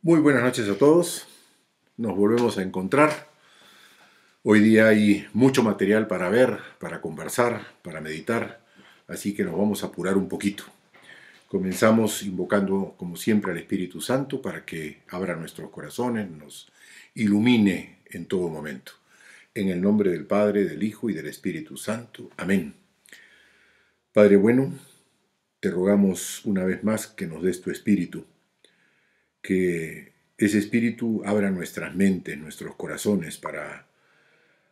Muy buenas noches a todos, nos volvemos a encontrar. Hoy día hay mucho material para ver, para conversar, para meditar, así que nos vamos a apurar un poquito. Comenzamos invocando, como siempre, al Espíritu Santo para que abra nuestros corazones, nos ilumine en todo momento. En el nombre del Padre, del Hijo y del Espíritu Santo. Amén. Padre bueno, te rogamos una vez más que nos des tu Espíritu, que ese Espíritu abra nuestras mentes, nuestros corazones para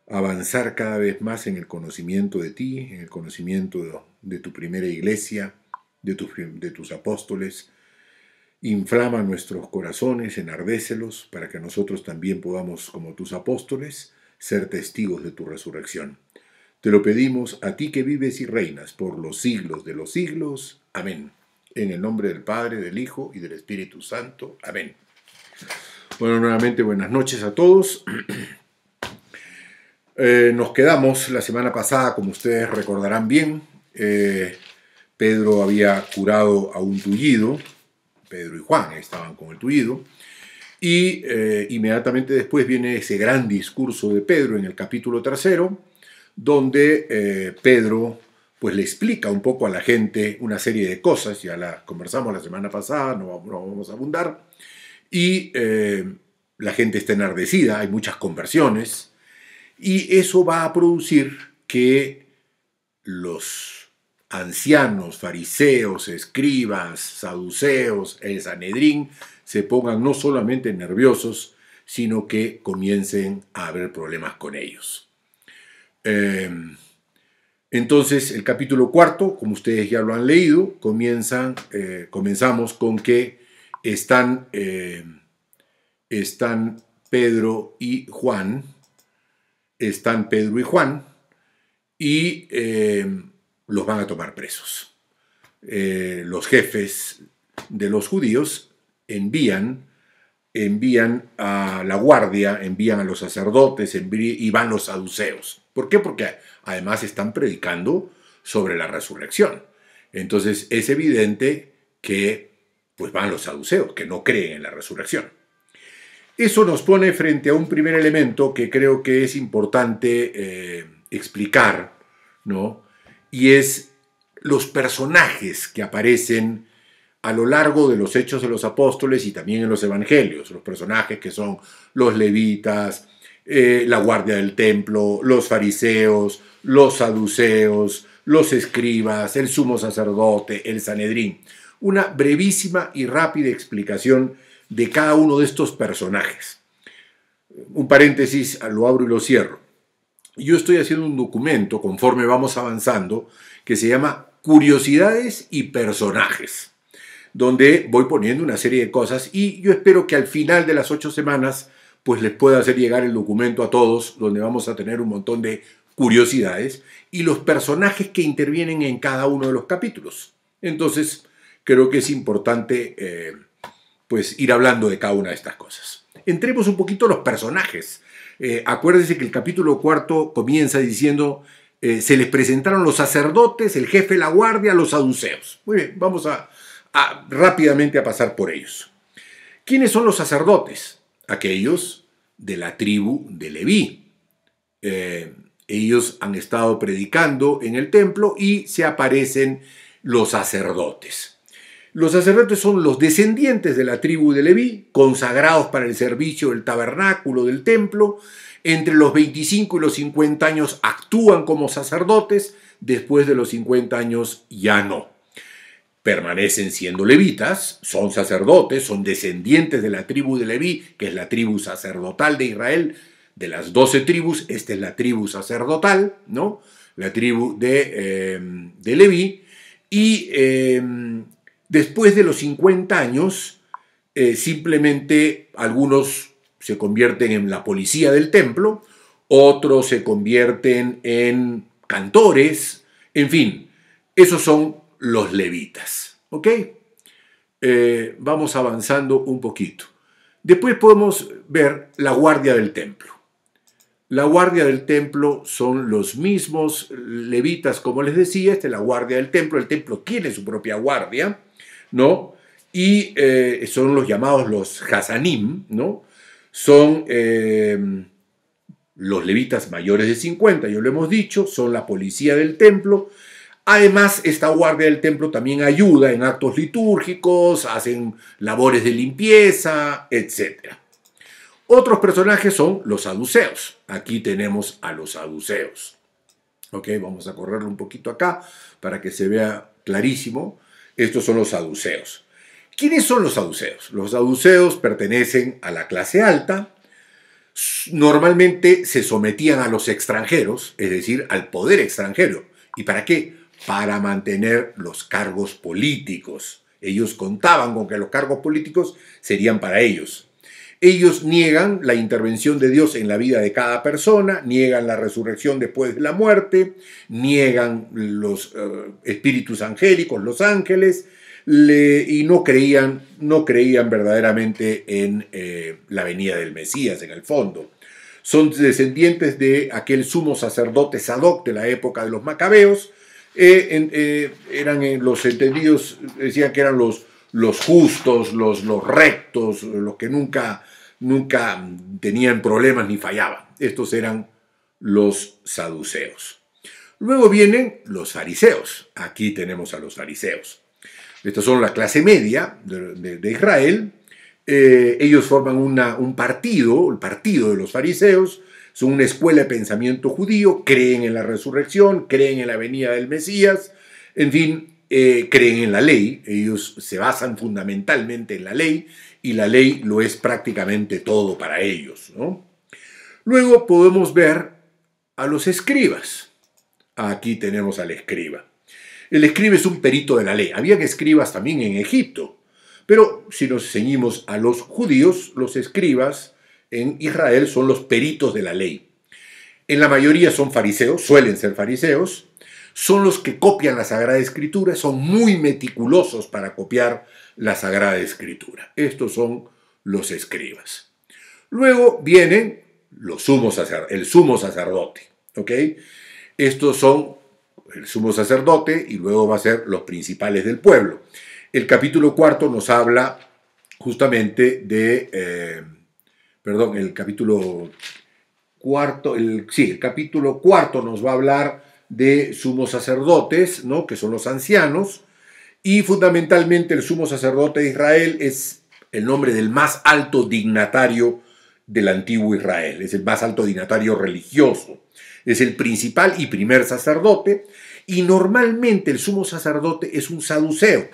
avanzar cada vez más en el conocimiento de ti, en el conocimiento de tu primera iglesia, de tus apóstoles. Inflama nuestros corazones, enardécelos, para que nosotros también podamos, como tus apóstoles, ser testigos de tu resurrección. Te lo pedimos a ti que vives y reinas por los siglos de los siglos. Amén. En el nombre del Padre, del Hijo y del Espíritu Santo. Amén. Bueno, nuevamente buenas noches a todos. Nos quedamos la semana pasada, como ustedes recordarán bien. Pedro había curado a un tullido. Pedro y Juan estaban con el tullido. Y inmediatamente después viene ese gran discurso de Pedro en el capítulo 3, donde Pedro pues le explica un poco a la gente una serie de cosas. Ya la conversamos la semana pasada, no vamos a abundar. Y la gente está enardecida, hay muchas conversiones, y eso va a producir que los ancianos, fariseos, escribas, saduceos, el Sanedrín, se pongan no solamente nerviosos, sino que comiencen a haber problemas con ellos. Entonces, el capítulo 4, como ustedes ya lo han leído, comenzamos con que están Pedro y Juan, y los van a tomar presos. Los jefes de los judíos envían a la guardia, envían a los sacerdotes, y van los saduceos. ¿Por qué? Porque además están predicando sobre la resurrección. Entonces es evidente que pues van los saduceos, que no creen en la resurrección. Eso nos pone frente a un primer elemento que creo que es importante explicar, ¿no? Y es los personajes que aparecen a lo largo de los Hechos de los Apóstoles y también en los Evangelios. Los personajes que son los levitas, la guardia del templo, los fariseos, los saduceos, los escribas, el sumo sacerdote, el Sanedrín. Una brevísima y rápida explicación de cada uno de estos personajes. Un paréntesis, lo abro y lo cierro. Yo estoy haciendo un documento, conforme vamos avanzando, que se llama Curiosidades y Personajes, donde voy poniendo una serie de cosas y yo espero que al final de las 8 semanas pues les pueda hacer llegar el documento a todos, donde vamos a tener un montón de curiosidades y los personajes que intervienen en cada uno de los capítulos. Entonces, creo que es importante pues ir hablando de cada una de estas cosas. Entremos un poquito a los personajes. Acuérdense que el capítulo 4 comienza diciendo se les presentaron los sacerdotes, el jefe de la guardia, los saduceos. Muy bien, vamos rápidamente a pasar por ellos. ¿Quiénes son los sacerdotes? Aquellos de la tribu de Leví. Ellos han estado predicando en el templo y se aparecen los sacerdotes. Los sacerdotes son los descendientes de la tribu de Leví, consagrados para el servicio del tabernáculo del templo. Entre los 25 y los 50 años actúan como sacerdotes, después de los 50 años ya no. Permanecen siendo levitas, son sacerdotes, son descendientes de la tribu de Leví, que es la tribu sacerdotal de Israel. De las 12 tribus, esta es la tribu sacerdotal, ¿no? La tribu de Leví. Y después de los 50 años, simplemente algunos se convierten en la policía del templo, otros se convierten en cantores, en fin, esos son los levitas, ¿ok? Vamos avanzando un poquito. Después podemos ver la guardia del templo. La guardia del templo son los mismos levitas, como les decía, esta es la guardia del templo. El templo tiene su propia guardia, ¿no? y son los llamados los Hasanim, ¿no? Son los levitas mayores de 50, ya lo hemos dicho, son la policía del templo. Además, esta guardia del templo también ayuda en actos litúrgicos, hacen labores de limpieza, etc. Otros personajes son los saduceos. Aquí tenemos a los saduceos. Ok, vamos a correrlo un poquito acá para que se vea clarísimo. Estos son los saduceos. ¿Quiénes son los saduceos? Los saduceos pertenecen a la clase alta. Normalmente se sometían a los extranjeros, es decir, al poder extranjero. ¿Y para qué? Para mantener los cargos políticos. Ellos contaban con que los cargos políticos serían para ellos. Ellos niegan la intervención de Dios en la vida de cada persona, niegan la resurrección después de la muerte, niegan los espíritus angélicos, los ángeles, y no creían verdaderamente en la venida del Mesías, en el fondo. Son descendientes de aquel sumo sacerdote Sadoc de la época de los macabeos. Eran los entendidos, decían que eran los justos, los rectos, los que nunca tenían problemas ni fallaban. Estos eran los saduceos. Luego vienen los fariseos. Aquí tenemos a los fariseos. Estos son la clase media de Israel. Ellos forman un partido, el partido de los fariseos. Son una escuela de pensamiento judío, creen en la resurrección, creen en la venida del Mesías, en fin, creen en la ley. Ellos se basan fundamentalmente en la ley y la ley lo es prácticamente todo para ellos, ¿no? Luego podemos ver a los escribas. Aquí tenemos al escriba. El escriba es un perito de la ley. Habían escribas también en Egipto, pero si nos ceñimos a los judíos, los escribas en Israel son los peritos de la ley. En la mayoría son fariseos, suelen ser fariseos, son los que copian la Sagrada Escritura, son muy meticulosos para copiar la Sagrada Escritura. Estos son los escribas. Luego vienen el sumo sacerdote, ¿ok? Estos son el sumo sacerdote y luego va a ser los principales del pueblo. El capítulo 4 nos habla justamente de... el capítulo cuarto, el capítulo 4 nos va a hablar de sumos sacerdotes, ¿no? Que son los ancianos, y fundamentalmente el sumo sacerdote de Israel es el nombre del más alto dignatario del antiguo Israel, es el más alto dignatario religioso, es el principal y primer sacerdote, y normalmente el sumo sacerdote es un saduceo.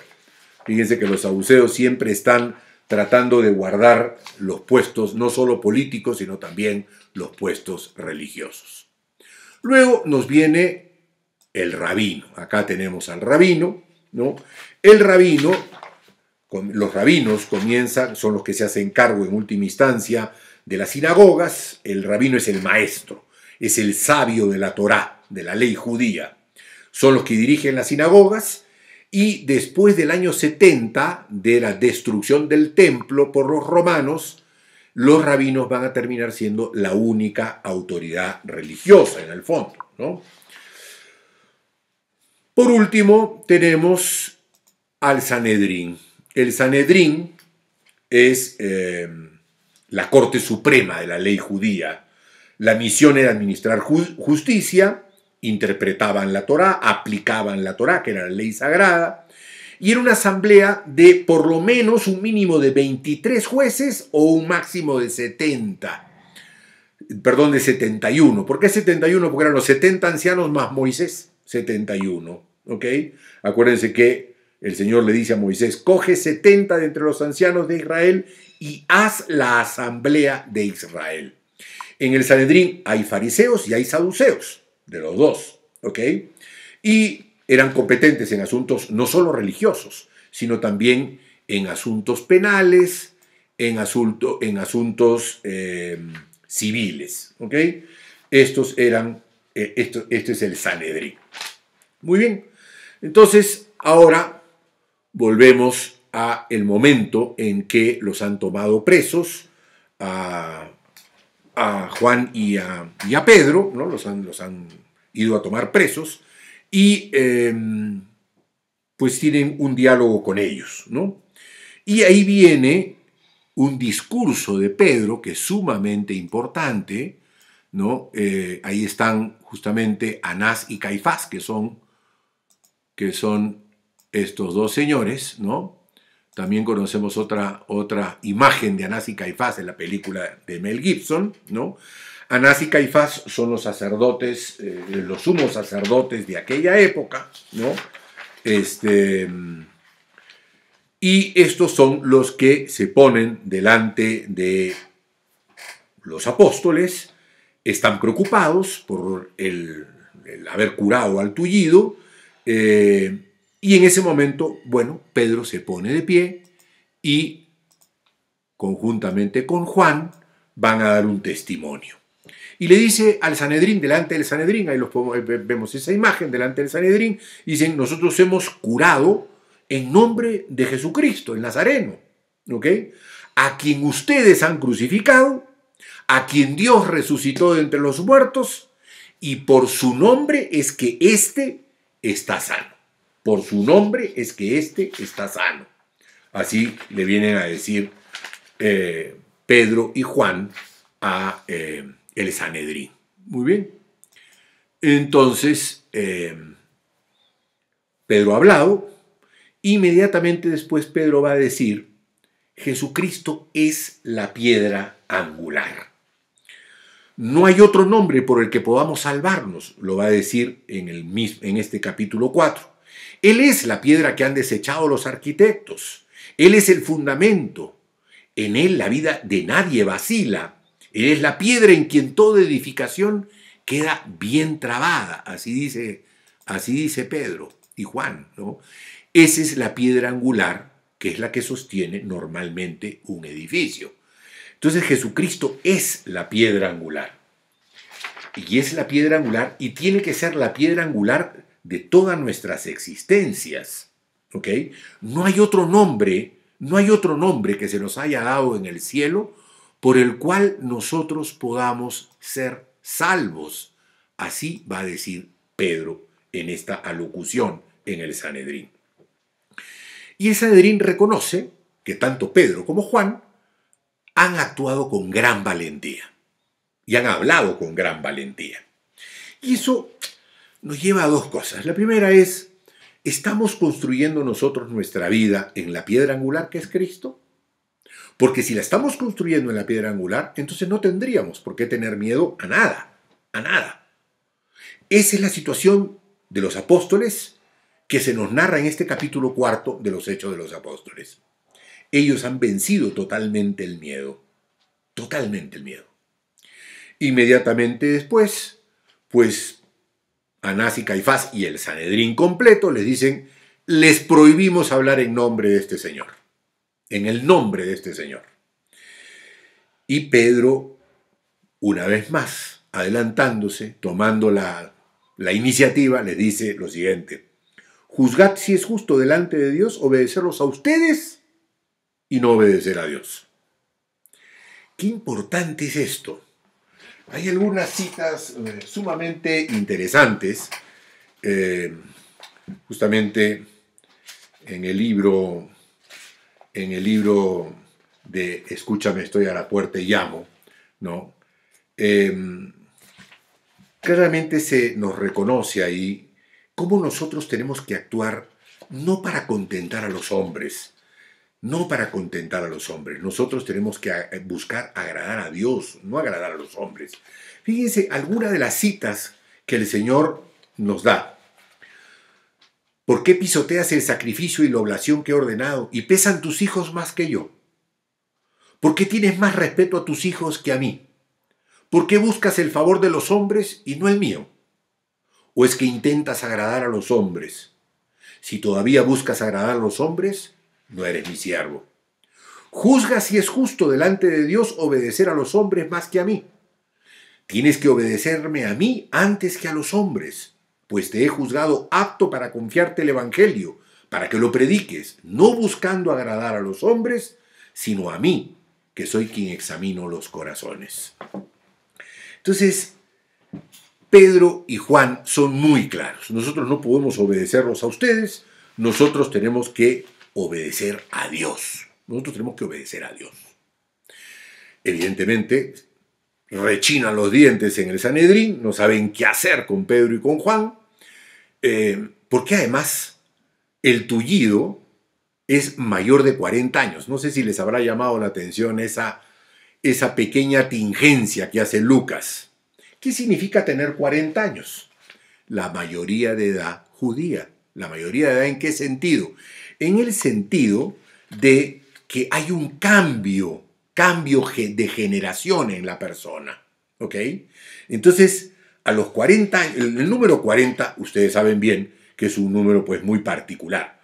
Fíjense que los saduceos siempre están tratando de guardar los puestos no solo políticos, sino también los puestos religiosos. Luego nos viene el rabino. Acá tenemos al rabino, ¿no? El rabino, los rabinos son los que se hacen cargo en última instancia de las sinagogas. El rabino es el maestro, es el sabio de la Torá, de la ley judía. Son los que dirigen las sinagogas. Y después del año 70 de la destrucción del templo por los romanos, los rabinos van a terminar siendo la única autoridad religiosa en el fondo, ¿no? Por último, tenemos al Sanedrín. El Sanedrín es la Corte Suprema de la ley judía. La misión era administrar justicia, interpretaban la Torá, aplicaban la Torá, que era la ley sagrada, y era una asamblea de por lo menos un mínimo de 23 jueces o un máximo de 71. ¿Por qué 71? Porque eran los 70 ancianos más Moisés, 71, ¿ok? Acuérdense que el Señor le dice a Moisés, coge 70 de entre los ancianos de Israel y haz la asamblea de Israel. En el Sanedrín hay fariseos y hay saduceos, de los dos, ¿ok? Y eran competentes en asuntos no solo religiosos, sino también en asuntos penales, en asuntos civiles, ¿ok? Este es el Sanedrín. Muy bien, entonces ahora volvemos a el momento en que los han tomado presos a Juan y a Pedro, ¿no? Los han ido a tomar presos y pues tienen un diálogo con ellos, ¿no? Y ahí viene un discurso de Pedro que es sumamente importante, ¿no? Ahí están justamente Anás y Caifás, que son estos dos señores, ¿no? También conocemos otra imagen de Anás y Caifás en la película de Mel Gibson, ¿no? Anás y Caifás son los sacerdotes, los sumos sacerdotes de aquella época, ¿no? Y estos son los que se ponen delante de los apóstoles, están preocupados por el haber curado al tullido, y en ese momento, bueno, Pedro se pone de pie y conjuntamente con Juan van a dar un testimonio. Y le dice al Sanedrín, delante del Sanedrín, ahí vemos esa imagen delante del Sanedrín, dicen, nosotros hemos curado en nombre de Jesucristo, el Nazareno, ¿ok? A quien ustedes han crucificado, a quien Dios resucitó de entre los muertos, y por su nombre es que éste está sano. Por su nombre es que éste está sano. Así le vienen a decir Pedro y Juan a el Sanedrín. Muy bien. Entonces, Pedro ha hablado. Inmediatamente después Pedro va a decir, Jesucristo es la piedra angular. No hay otro nombre por el que podamos salvarnos, lo va a decir en este capítulo 4. Él es la piedra que han desechado los arquitectos. Él es el fundamento. En él la vida de nadie vacila. Él es la piedra en quien toda edificación queda bien trabada. Así dice Pedro y Juan, ¿no? Esa es la piedra angular, que es la que sostiene normalmente un edificio. Entonces Jesucristo es la piedra angular. Y es la piedra angular y tiene que ser la piedra angular de todas nuestras existencias. ¿Ok? No hay otro nombre que se nos haya dado en el cielo por el cual nosotros podamos ser salvos. Así va a decir Pedro en esta alocución en el Sanedrín. Y el Sanedrín reconoce que tanto Pedro como Juan han actuado con gran valentía y han hablado con gran valentía. Y eso nos lleva a dos cosas. La primera es, ¿estamos construyendo nosotros nuestra vida en la piedra angular que es Cristo? Porque si la estamos construyendo en la piedra angular, entonces no tendríamos por qué tener miedo a nada, a nada. Esa es la situación de los apóstoles que se nos narra en este capítulo 4 de los Hechos de los Apóstoles. Ellos han vencido totalmente el miedo. Totalmente el miedo. Inmediatamente después, pues Anás y Caifás y el Sanedrín completo les dicen, les prohibimos hablar en nombre de este Señor. En el nombre de este Señor. Y Pedro, una vez más, adelantándose, tomando la iniciativa, les dice lo siguiente, juzgad si es justo delante de Dios obedecerlos a ustedes y no obedecer a Dios. Qué importante es esto. Hay algunas citas sumamente interesantes, justamente en el libro de Escúchame, estoy a la puerta y llamo, ¿no? Claramente se nos reconoce ahí cómo nosotros tenemos que actuar no para contentar a los hombres, nosotros tenemos que buscar agradar a Dios, no agradar a los hombres. Fíjense algunas de las citas que el Señor nos da. ¿Por qué pisoteas el sacrificio y la oblación que he ordenado y pesan tus hijos más que yo? ¿Por qué tienes más respeto a tus hijos que a mí? ¿Por qué buscas el favor de los hombres y no el mío? ¿O es que intentas agradar a los hombres? Si todavía buscas agradar a los hombres, no eres mi siervo. Juzga si es justo delante de Dios obedecer a los hombres más que a mí. Tienes que obedecerme a mí antes que a los hombres, pues te he juzgado apto para confiarte el Evangelio, para que lo prediques, no buscando agradar a los hombres, sino a mí, que soy quien examino los corazones. Entonces, Pedro y Juan son muy claros. Nosotros no podemos obedecerlos a ustedes, nosotros tenemos que obedecer a Dios. Nosotros tenemos que obedecer a Dios. Evidentemente, rechinan los dientes en el Sanedrín, no saben qué hacer con Pedro y con Juan, porque además el tullido es mayor de 40 años. No sé si les habrá llamado la atención esa pequeña tingencia que hace Lucas. ¿Qué significa tener 40 años? La mayoría de edad judía. ¿La mayoría de edad en qué sentido? En el sentido de que hay un cambio de generación en la persona. ¿Ok? Entonces, a los 40 años, el número 40, ustedes saben bien que es un número pues muy particular.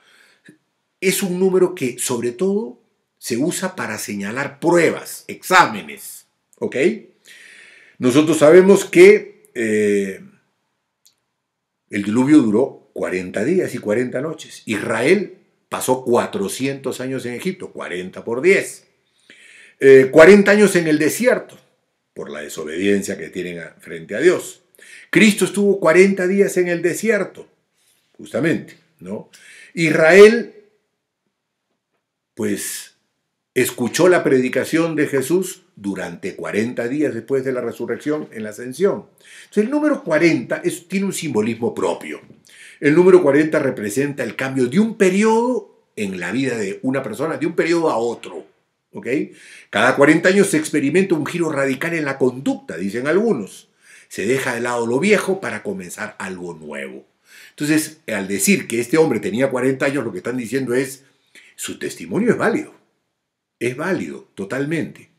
Es un número que sobre todo se usa para señalar pruebas, exámenes. ¿Ok? Nosotros sabemos que el diluvio duró 40 días y 40 noches. Israel pasó 400 años en Egipto, 40 por 10. 40 años en el desierto, por la desobediencia que tienen frente a Dios. Cristo estuvo 40 días en el desierto, justamente, ¿no? Israel, pues, escuchó la predicación de Jesús durante 40 días después de la resurrección en la ascensión. Entonces, el número 40 tiene un simbolismo propio. El número 40 representa el cambio de un periodo en la vida de una persona, de un periodo a otro. ¿Ok? Cada 40 años se experimenta un giro radical en la conducta, dicen algunos. Se deja de lado lo viejo para comenzar algo nuevo. Entonces, al decir que este hombre tenía 40 años, lo que están diciendo es, su testimonio es válido. Es válido, totalmente.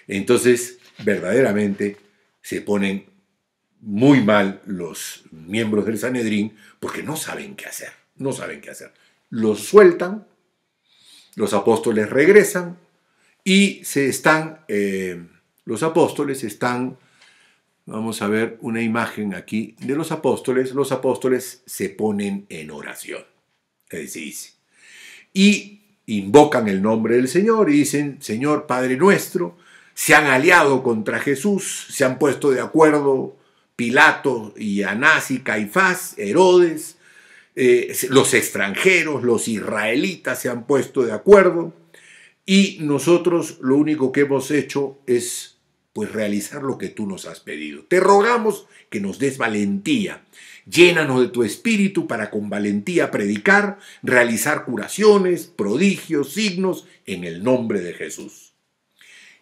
Entonces, verdaderamente, se ponen muy mal los miembros del Sanedrín porque no saben qué hacer. No saben qué hacer. Los sueltan, los apóstoles regresan y los apóstoles están, vamos a ver una imagen aquí de los apóstoles se ponen en oración. Se dice. Y invocan el nombre del Señor y dicen, Señor Padre nuestro, se han aliado contra Jesús, se han puesto de acuerdo Pilato y Anás y Caifás, Herodes, los extranjeros, los israelitas se han puesto de acuerdo y nosotros lo único que hemos hecho es pues realizar lo que tú nos has pedido. Te rogamos que nos des valentía. Llénanos de tu espíritu para con valentía predicar, realizar curaciones, prodigios, signos en el nombre de Jesús.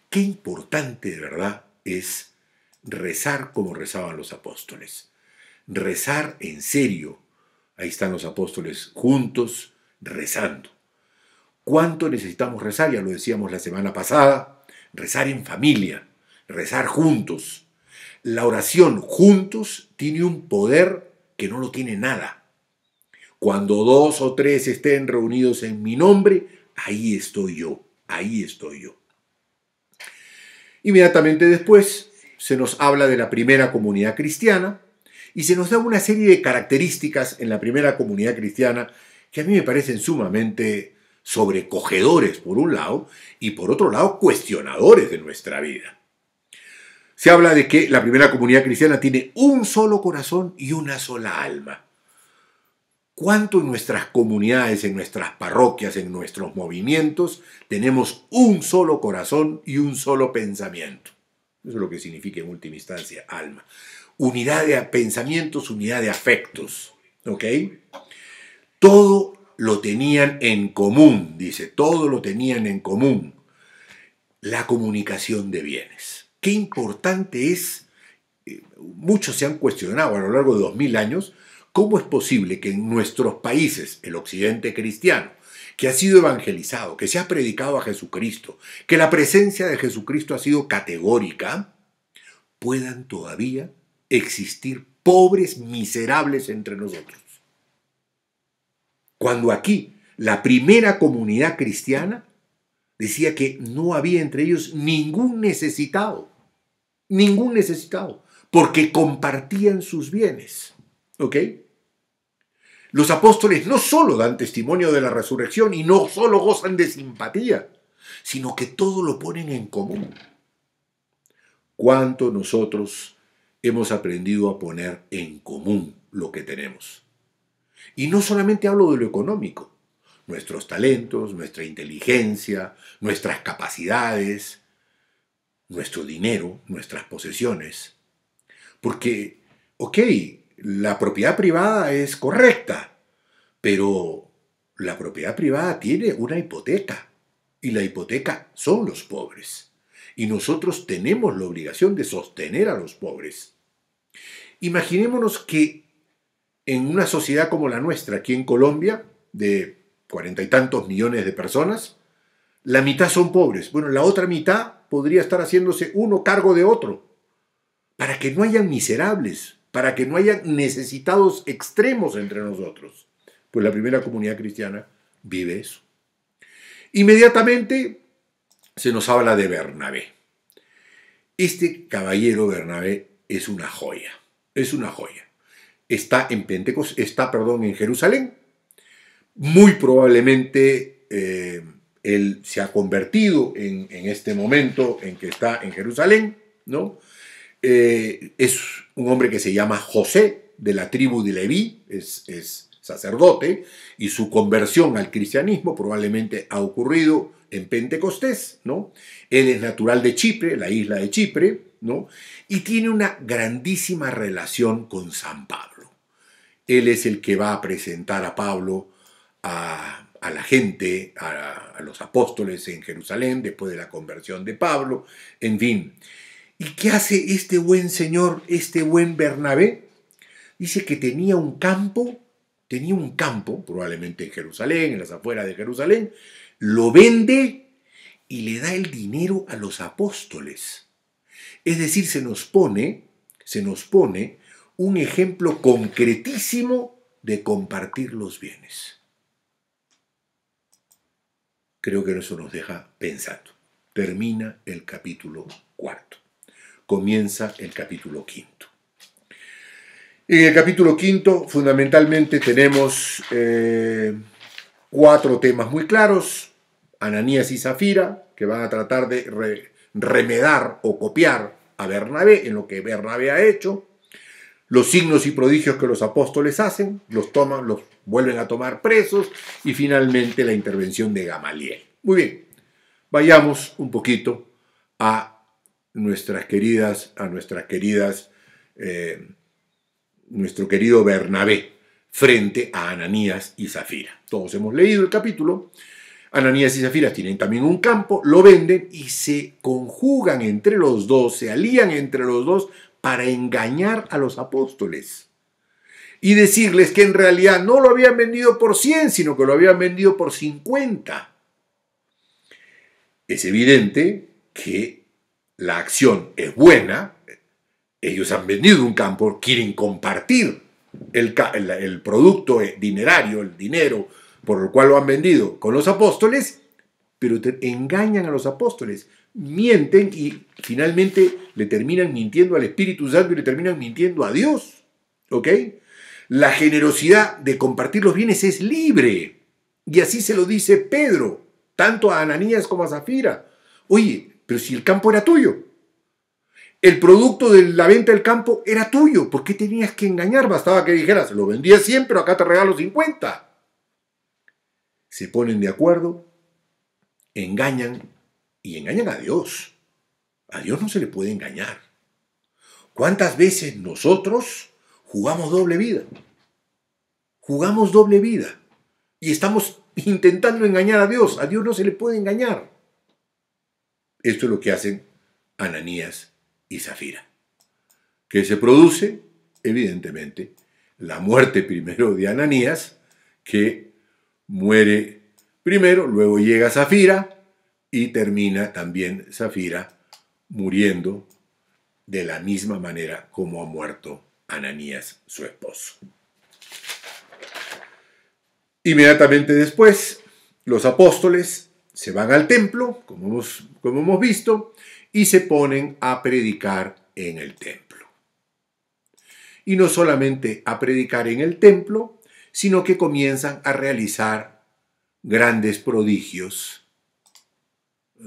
Qué importante de verdad es rezar como rezaban los apóstoles. Rezar en serio. Ahí están los apóstoles juntos rezando. ¿Cuánto necesitamos rezar? Ya lo decíamos la semana pasada. Rezar en familia, rezar juntos. La oración juntos tiene un poder que no lo tiene nada. Cuando 2 o 3 estén reunidos en mi nombre, ahí estoy yo, ahí estoy yo. Inmediatamente después se nos habla de la primera comunidad cristiana y se nos da una serie de características en la primera comunidad cristiana que a mí me parecen sumamente sobrecogedores por un lado y por otro lado cuestionadores de nuestra vida. Se habla de que la primera comunidad cristiana tiene un solo corazón y una sola alma. ¿Cuánto en nuestras comunidades, en nuestras parroquias, en nuestros movimientos tenemos un solo corazón y un solo pensamiento? Eso es lo que significa en última instancia alma. Unidad de pensamientos, unidad de afectos. ¿Ok? Todo lo tenían en común, dice, todo lo tenían en común. La comunicación de bienes. Qué importante es, muchos se han cuestionado a lo largo de 2000 años, cómo es posible que en nuestros países, el occidente cristiano, que ha sido evangelizado, que se ha predicado a Jesucristo, que la presencia de Jesucristo ha sido categórica, puedan todavía existir pobres miserables entre nosotros. Cuando aquí la primera comunidad cristiana decía que no había entre ellos ningún necesitado, porque compartían sus bienes. ¿Ok? Los apóstoles no solo dan testimonio de la resurrección y no solo gozan de simpatía, sino que todo lo ponen en común. ¿Cuánto nosotros hemos aprendido a poner en común lo que tenemos? Y no solamente hablo de lo económico, nuestros talentos, nuestra inteligencia, nuestras capacidades, nuestro dinero, nuestras posesiones. Porque, ok, la propiedad privada es correcta, pero la propiedad privada tiene una hipoteca y la hipoteca son los pobres. Y nosotros tenemos la obligación de sostener a los pobres. Imaginémonos que en una sociedad como la nuestra, aquí en Colombia, de 40 y tantos millones de personas, la mitad son pobres. Bueno, la otra mitad podría estar haciéndose uno cargo de otro, para que no hayan miserables, para que no hayan necesitados extremos entre nosotros. Pues la primera comunidad cristiana vive eso. Inmediatamente se nos habla de Bernabé. Este caballero Bernabé es una joya, es una joya. Está en Jerusalén. Muy probablemente él se ha convertido en este momento en que está en Jerusalén, ¿no? Es un hombre que se llama José, de la tribu de Leví, es sacerdote, y su conversión al cristianismo probablemente ha ocurrido en Pentecostés, ¿no? Él es natural de Chipre, la isla de Chipre, ¿no? Y tiene una grandísima relación con San Pablo. Él es el que va a presentar a Pablo a la gente, a los apóstoles en Jerusalén, después de la conversión de Pablo, en fin. ¿Y qué hace este buen señor, este buen Bernabé? Dice que tenía un campo, probablemente en Jerusalén, en las afueras de Jerusalén, lo vende y le da el dinero a los apóstoles. Es decir, se nos pone un ejemplo concretísimo de compartir los bienes. Creo que eso nos deja pensando. Termina el capítulo 4. Comienza el capítulo 5. En el capítulo 5 fundamentalmente tenemos 4 temas muy claros. Ananías y Zafira, que van a tratar de remedar o copiar a Bernabé en lo que Bernabé ha hecho. Los signos y prodigios que los apóstoles hacen, los vuelven a tomar presos, y finalmente la intervención de Gamaliel. Muy bien, vayamos un poquito a nuestro querido Bernabé frente a Ananías y Zafira. Todos hemos leído el capítulo. Ananías y Zafira tienen también un campo, lo venden y se conjugan entre los dos, se alían entre los dos para engañar a los apóstoles y decirles que en realidad no lo habían vendido por 100, sino que lo habían vendido por 50. Es evidente que la acción es buena. Ellos han vendido un campo, quieren compartir el producto dinerario, el dinero por el cual lo han vendido con los apóstoles, pero engañan a los apóstoles, mienten y finalmente le terminan mintiendo al Espíritu Santo y le terminan mintiendo a Dios. ¿Ok? La generosidad de compartir los bienes es libre. Y así se lo dice Pedro, tanto a Ananías como a Zafira. Oye, pero si el campo era tuyo, el producto de la venta del campo era tuyo, ¿por qué tenías que engañar? Bastaba que dijeras, lo vendía 100, pero acá te regalo 50. Se ponen de acuerdo, engañan y engañan a Dios. A Dios no se le puede engañar. ¿Cuántas veces nosotros jugamos doble vida? Jugamos doble vida y estamos intentando engañar a Dios. A Dios no se le puede engañar. Esto es lo que hacen Ananías y Zafira. ¿Qué se produce? Evidentemente, la muerte primero de Ananías, que muere primero, luego llega Zafira y termina también Zafira muriendo de la misma manera como ha muerto Ananías, su esposo. Inmediatamente después, los apóstoles se van al templo, como hemos visto, y se ponen a predicar en el templo. Y no solamente a predicar en el templo, sino que comienzan a realizar grandes prodigios.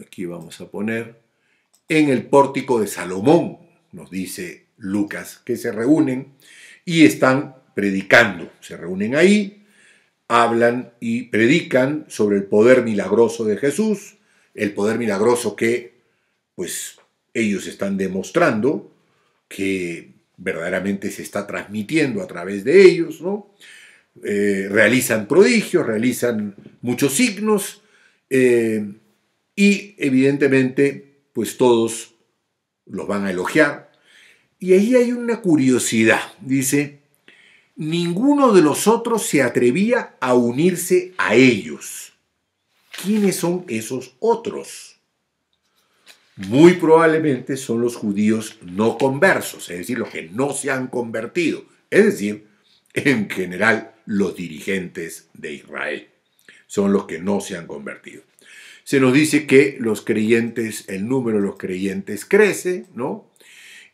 Aquí vamos a poner en el pórtico de Salomón, nos dice Lucas, que se reúnen y están predicando. Se reúnen ahí hablan y predican sobre el poder milagroso de Jesús, el poder milagroso que, pues, ellos están demostrando que verdaderamente se está transmitiendo a través de ellos, ¿no? Realizan prodigios, realizan muchos signos, y evidentemente, pues todos los van a elogiar. Y ahí hay una curiosidad, dice, ninguno de los otros se atrevía a unirse a ellos. ¿Quiénes son esos otros? Muy probablemente son los judíos no conversos, es decir, los que no se han convertido, es decir, en general los dirigentes de Israel, son los que no se han convertido. Se nos dice que los creyentes, el número de los creyentes crece, ¿no?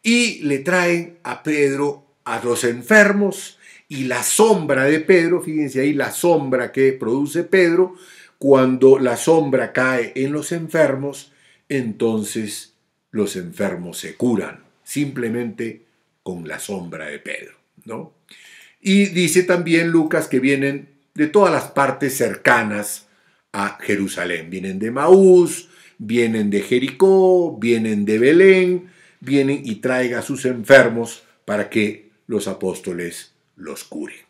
Y le traen a Pedro a los enfermos y la sombra de Pedro, fíjense ahí la sombra que produce Pedro, cuando la sombra cae en los enfermos, entonces los enfermos se curan, simplemente con la sombra de Pedro, ¿no? Y dice también Lucas que vienen de todas las partes cercanas a Jerusalén. Vienen de Maús, vienen de Jericó, vienen de Belén, vienen y traen a sus enfermos para que los apóstoles los curen.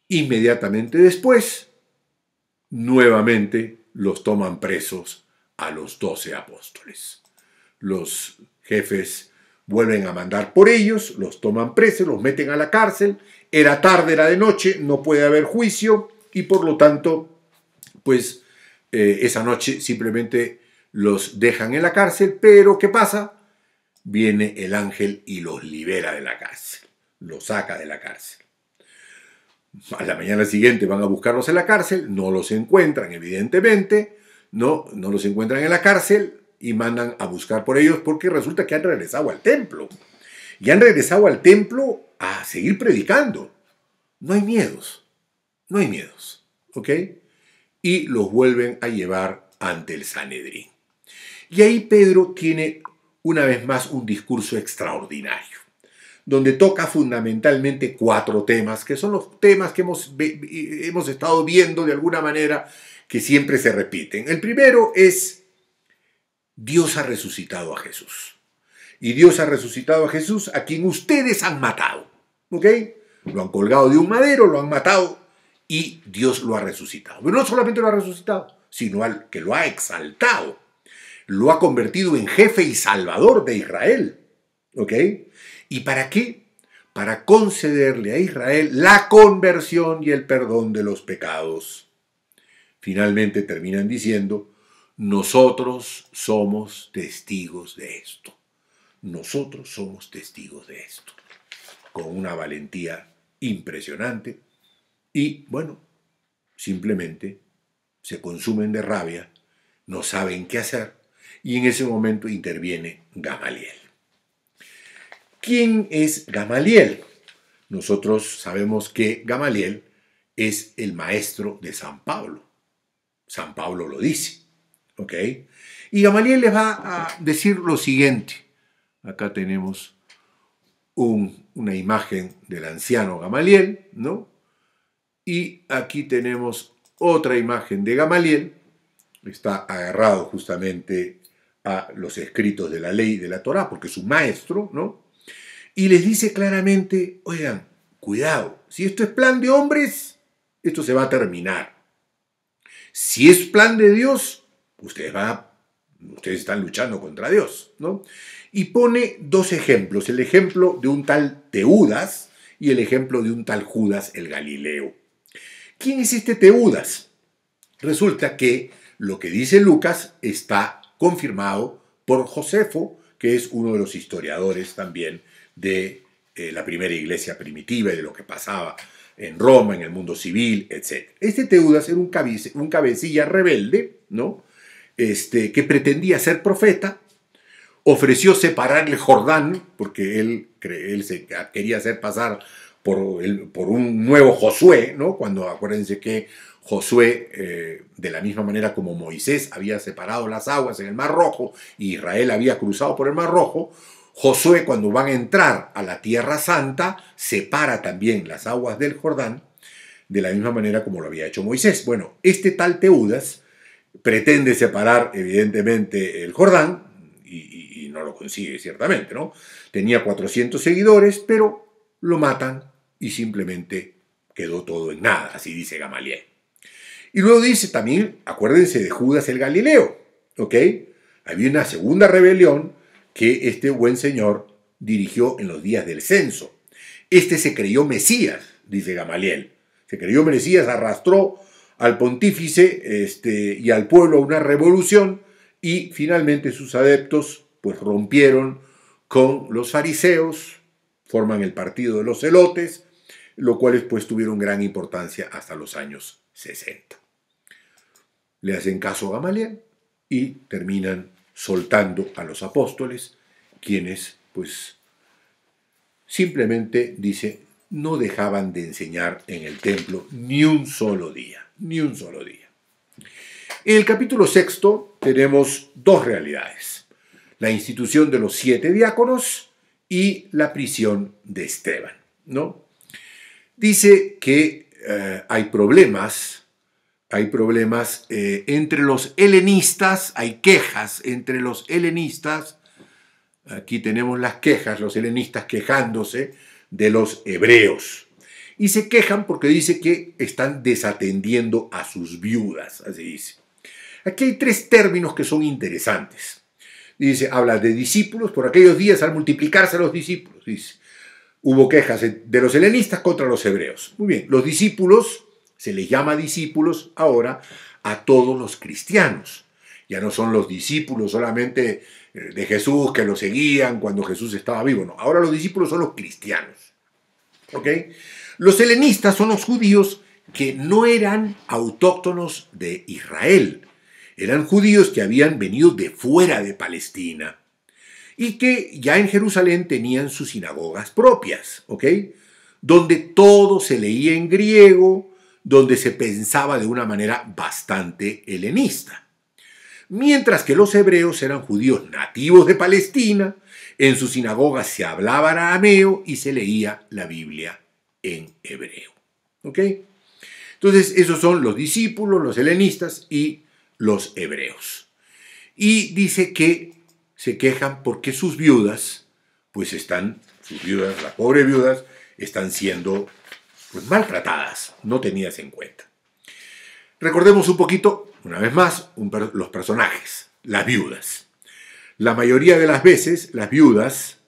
Inmediatamente después, nuevamente los toman presos a los 12 apóstoles. Los jefes vuelven a mandar por ellos, los toman presos, los meten a la cárcel. Era tarde, era de noche, no puede haber juicio y por lo tanto, pues esa noche simplemente los dejan en la cárcel, pero ¿qué pasa? Viene el ángel y los libera de la cárcel, los saca de la cárcel. A la mañana siguiente van a buscarlos en la cárcel, no los encuentran evidentemente, no los encuentran en la cárcel y mandan a buscar por ellos porque resulta que han regresado al templo. Y han regresado al templo a seguir predicando. No hay miedos, ¿ok? Y los vuelven a llevar ante el Sanedrín. Y ahí Pedro tiene una vez más un discurso extraordinario, donde toca fundamentalmente 4 temas, que son los temas que hemos estado viendo de alguna manera que siempre se repiten. El primero es, Dios ha resucitado a Jesús. Y Dios ha resucitado a Jesús a quien ustedes han matado, ¿ok? Lo han colgado de un madero, lo han matado y Dios lo ha resucitado. Pero no solamente lo ha resucitado, sino que lo ha exaltado. Lo ha convertido en jefe y salvador de Israel, ¿ok? ¿Y para qué? Para concederle a Israel la conversión y el perdón de los pecados. Finalmente terminan diciendo, nosotros somos testigos de esto. Nosotros somos testigos de esto. Con una valentía impresionante. Y bueno, simplemente se consumen de rabia, no saben qué hacer. Y en ese momento interviene Gamaliel. ¿Quién es Gamaliel? Nosotros sabemos que Gamaliel es el maestro de San Pablo. San Pablo lo dice, ¿ok? Y Gamaliel les va a decir lo siguiente. Acá tenemos una imagen del anciano Gamaliel, ¿no? Y aquí tenemos otra imagen de Gamaliel. Está agarrado justamente a los escritos de la ley de la Torá, porque es un maestro, ¿no? Y les dice claramente, oigan, cuidado, si esto es plan de hombres, esto se va a terminar. Si es plan de Dios, ustedes están luchando contra Dios, ¿no? Y pone 2 ejemplos, el ejemplo de un tal Teudas y el ejemplo de un tal Judas el Galileo. ¿Quién es este Teudas? Resulta que lo que dice Lucas está confirmado por Josefo, que es uno de los historiadores también de la primera iglesia primitiva y de lo que pasaba en Roma, en el mundo civil, etc. Este Teudas era un cabecilla rebelde, ¿no? Que pretendía ser profeta, ofreció separar el Jordán, porque él se quería hacer pasar por un nuevo Josué, ¿no? Cuando acuérdense que Josué, de la misma manera como Moisés había separado las aguas en el Mar Rojo y Israel había cruzado por el Mar Rojo, Josué, cuando van a entrar a la Tierra Santa, separa también las aguas del Jordán, de la misma manera como lo había hecho Moisés. Bueno, este tal Teudas pretende separar evidentemente el Jordán, y no lo consigue ciertamente, ¿no? Tenía 400 seguidores, pero lo matan y simplemente quedó todo en nada, así dice Gamaliel. Y luego dice también, acuérdense de Judas el Galileo, ¿ok? Había una segunda rebelión que este buen señor dirigió en los días del censo. Este se creyó Mesías, dice Gamaliel. Se creyó Mesías, arrastró al pontífice y al pueblo a una revolución, y finalmente sus adeptos pues rompieron con los fariseos, forman el partido de los celotes, lo cual pues tuvieron gran importancia hasta los años 60. Le hacen caso a Gamaliel y terminan soltando a los apóstoles, quienes pues simplemente, dice, no dejaban de enseñar en el templo ni un solo día, ni un solo día. En el capítulo 6 tenemos dos realidades: la institución de los 7 diáconos y la prisión de Esteban, ¿no? Dice que hay problemas entre los helenistas, hay quejas entre los helenistas. Aquí tenemos las quejas, los helenistas quejándose de los hebreos. Y se quejan porque dice que están desatendiendo a sus viudas, así dice. Aquí hay 3 términos que son interesantes. Dice, habla de discípulos, por aquellos días al multiplicarse los discípulos, dice. Hubo quejas de los helenistas contra los hebreos. Muy bien, los discípulos, se les llama discípulos ahora a todos los cristianos. Ya no son los discípulos solamente de Jesús que lo seguían cuando Jesús estaba vivo. No, ahora los discípulos son los cristianos. ¿Ok? Los helenistas son los judíos que no eran autóctonos de Israel. Eran judíos que habían venido de fuera de Palestina y que ya en Jerusalén tenían sus sinagogas propias, ¿ok? Donde todo se leía en griego, donde se pensaba de una manera bastante helenista. Mientras que los hebreos eran judíos nativos de Palestina, en sus sinagogas se hablaba arameo y se leía la Biblia en hebreo, ¿ok? Entonces, esos son los discípulos, los helenistas y los hebreos. Y dice que se quejan porque sus viudas, las pobres viudas, están siendo pues maltratadas, no tenidas en cuenta. Recordemos un poquito, una vez más, los personajes, las viudas. La mayoría de las veces, las viudas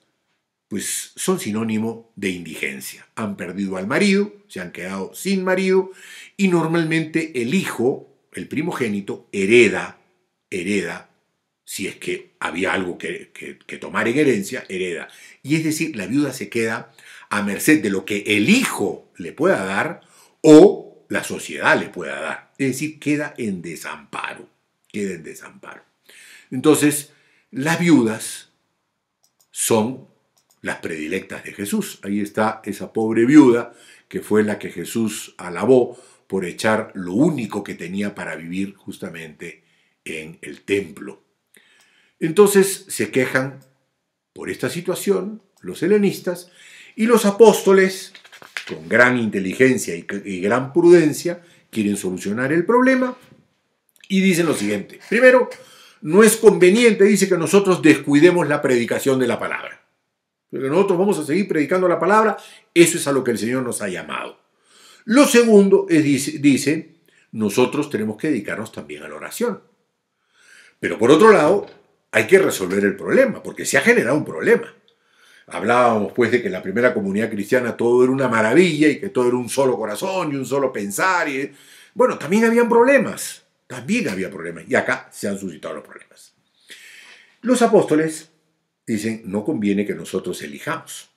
pues son sinónimo de indigencia. Han perdido al marido, se han quedado sin marido, y normalmente el hijo, el primogénito, hereda, si es que había algo que tomar en herencia, hereda. Y es decir, la viuda se queda a merced de lo que el hijo le pueda dar o la sociedad le pueda dar. Es decir, queda en desamparo. Entonces, las viudas son las predilectas de Jesús. Ahí está esa pobre viuda que fue la que Jesús alabó por echar lo único que tenía para vivir justamente en el templo. Entonces se quejan por esta situación los helenistas, y los apóstoles, con gran inteligencia y gran prudencia, quieren solucionar el problema y dicen lo siguiente. Primero, no es conveniente, dice, que nosotros descuidemos la predicación de la palabra. Pero nosotros vamos a seguir predicando la palabra, eso es a lo que el Señor nos ha llamado. Lo segundo es, dice, nosotros tenemos que dedicarnos también a la oración. Pero por otro lado, hay que resolver el problema, porque se ha generado un problema. Hablábamos pues de que en la primera comunidad cristiana todo era una maravilla y que todo era un solo corazón y un solo pensar. Bueno, también había problemas, y acá se han suscitado los problemas. Los apóstoles dicen, no conviene que nosotros elijamos.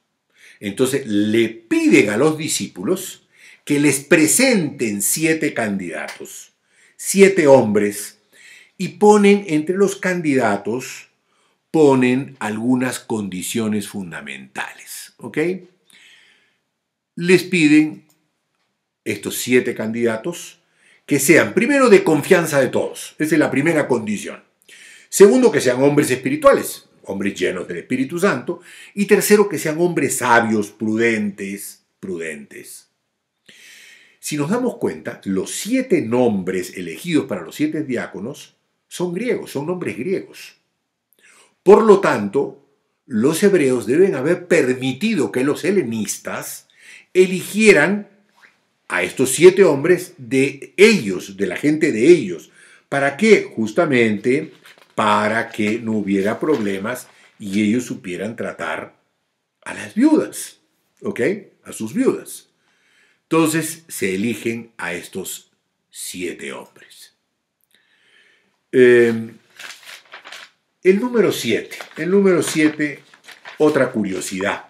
Entonces le piden a los discípulos que les presenten 7 candidatos, 7 hombres, y ponen entre los candidatos algunas condiciones fundamentales, ¿ok? Les piden estos 7 candidatos que sean, primero, de confianza de todos. Esa es la primera condición. Segundo, que sean hombres espirituales, hombres llenos del Espíritu Santo. Y tercero, que sean hombres sabios, prudentes. Si nos damos cuenta, los 7 nombres elegidos para los 7 diáconos son griegos, son nombres griegos. Por lo tanto, los hebreos deben haber permitido que los helenistas eligieran a estos 7 hombres de ellos, de la gente de ellos. ¿Para qué? Justamente para que no hubiera problemas y ellos supieran tratar a las viudas, ¿ok? A sus viudas. Entonces se eligen a estos 7 hombres. El número 7, otra curiosidad.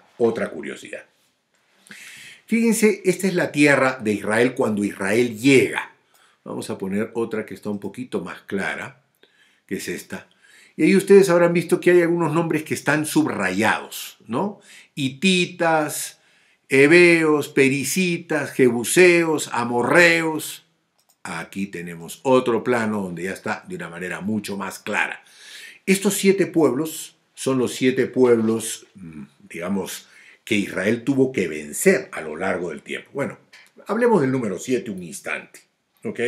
Fíjense, esta es la tierra de Israel cuando Israel llega. Vamos a poner otra que está un poquito más clara, que es esta. Y ahí ustedes habrán visto que hay algunos nombres que están subrayados, ¿no? Hititas, heveos, pericitas, jebuseos, amorreos. Aquí tenemos otro plano donde ya está de una manera mucho más clara. Estos 7 pueblos son los 7 pueblos, digamos, que Israel tuvo que vencer a lo largo del tiempo. Bueno, hablemos del número 7 un instante, ¿ok?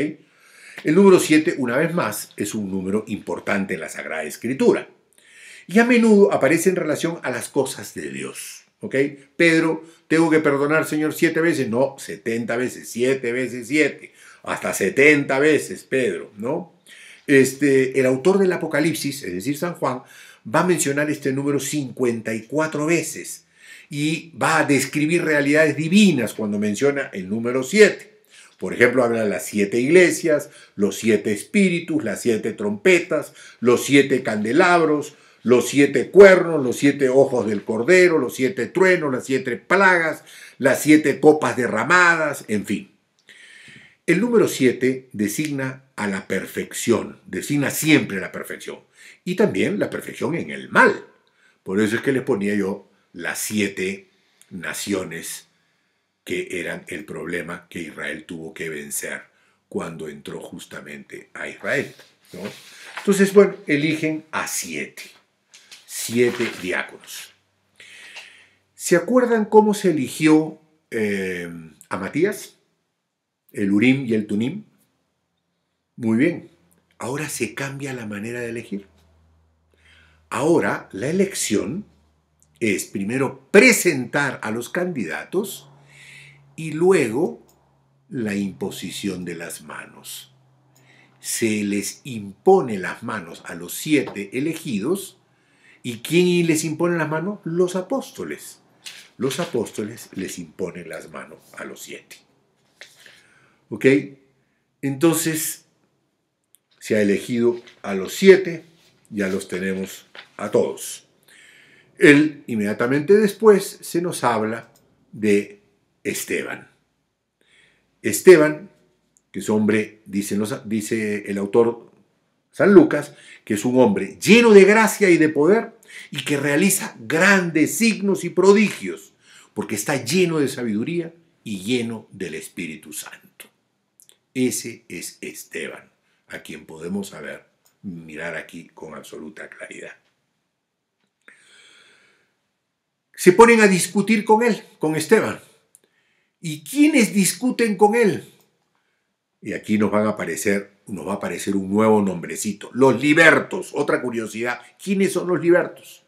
El número 7, una vez más, es un número importante en la Sagrada Escritura. Y a menudo aparece en relación a las cosas de Dios, ¿ok? Pedro, ¿tengo que perdonar, Señor, 7 veces? No, 70 veces, 7 veces 7, hasta 70 veces, Pedro, ¿no? El autor del Apocalipsis, es decir, San Juan, va a mencionar este número 54 veces y va a describir realidades divinas cuando menciona el número 7. Por ejemplo, habla de las 7 iglesias, los 7 espíritus, las 7 trompetas, los 7 candelabros, los 7 cuernos, los 7 ojos del cordero, los 7 truenos, las 7 plagas, las 7 copas derramadas, en fin. El número 7 designa a la perfección, designa siempre la perfección y también la perfección en el mal. Por eso es que les ponía yo las 7 naciones que eran el problema que Israel tuvo que vencer cuando entró justamente a Israel, ¿no? Entonces, bueno, eligen a 7 diáconos. ¿Se acuerdan cómo se eligió a Matías? El Urim y el Tumim. Muy bien, ahora se cambia la manera de elegir. Ahora la elección es primero presentar a los candidatos y luego la imposición de las manos. Se les impone las manos a los 7 elegidos. ¿Y quién les impone las manos? Los apóstoles. Los apóstoles les imponen las manos a los 7. ¿Ok? Entonces, se ha elegido a los 7, ya los tenemos a todos. Inmediatamente después se nos habla de Esteban. Esteban, que es hombre, dice el autor San Lucas, que es un hombre lleno de gracia y de poder y que realiza grandes signos y prodigios, porque está lleno de sabiduría y lleno del Espíritu Santo. Ese es Esteban, a quien podemos mirar aquí con absoluta claridad. Se ponen a discutir con él, con Esteban. ¿Y quiénes discuten con él? Y aquí nos va a aparecer un nuevo nombrecito. Los libertos. Otra curiosidad. ¿Quiénes son los libertos?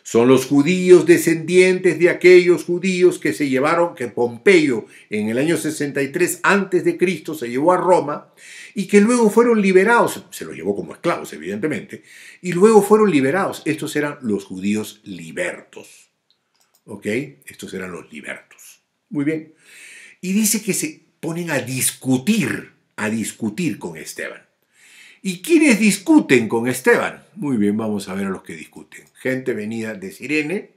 Son los judíos descendientes de aquellos judíos que que Pompeyo en el año 63 a.C. se llevó a Roma y que luego fueron liberados. Se los llevó como esclavos, evidentemente. Y luego fueron liberados. Estos eran los judíos libertos. ¿Ok? Estos eran los libertos. Muy bien. Y dice que se ponen a discutir con Esteban. ¿Y quiénes discuten con Esteban? Muy bien, vamos a ver a los que discuten. Gente venida de Cirene.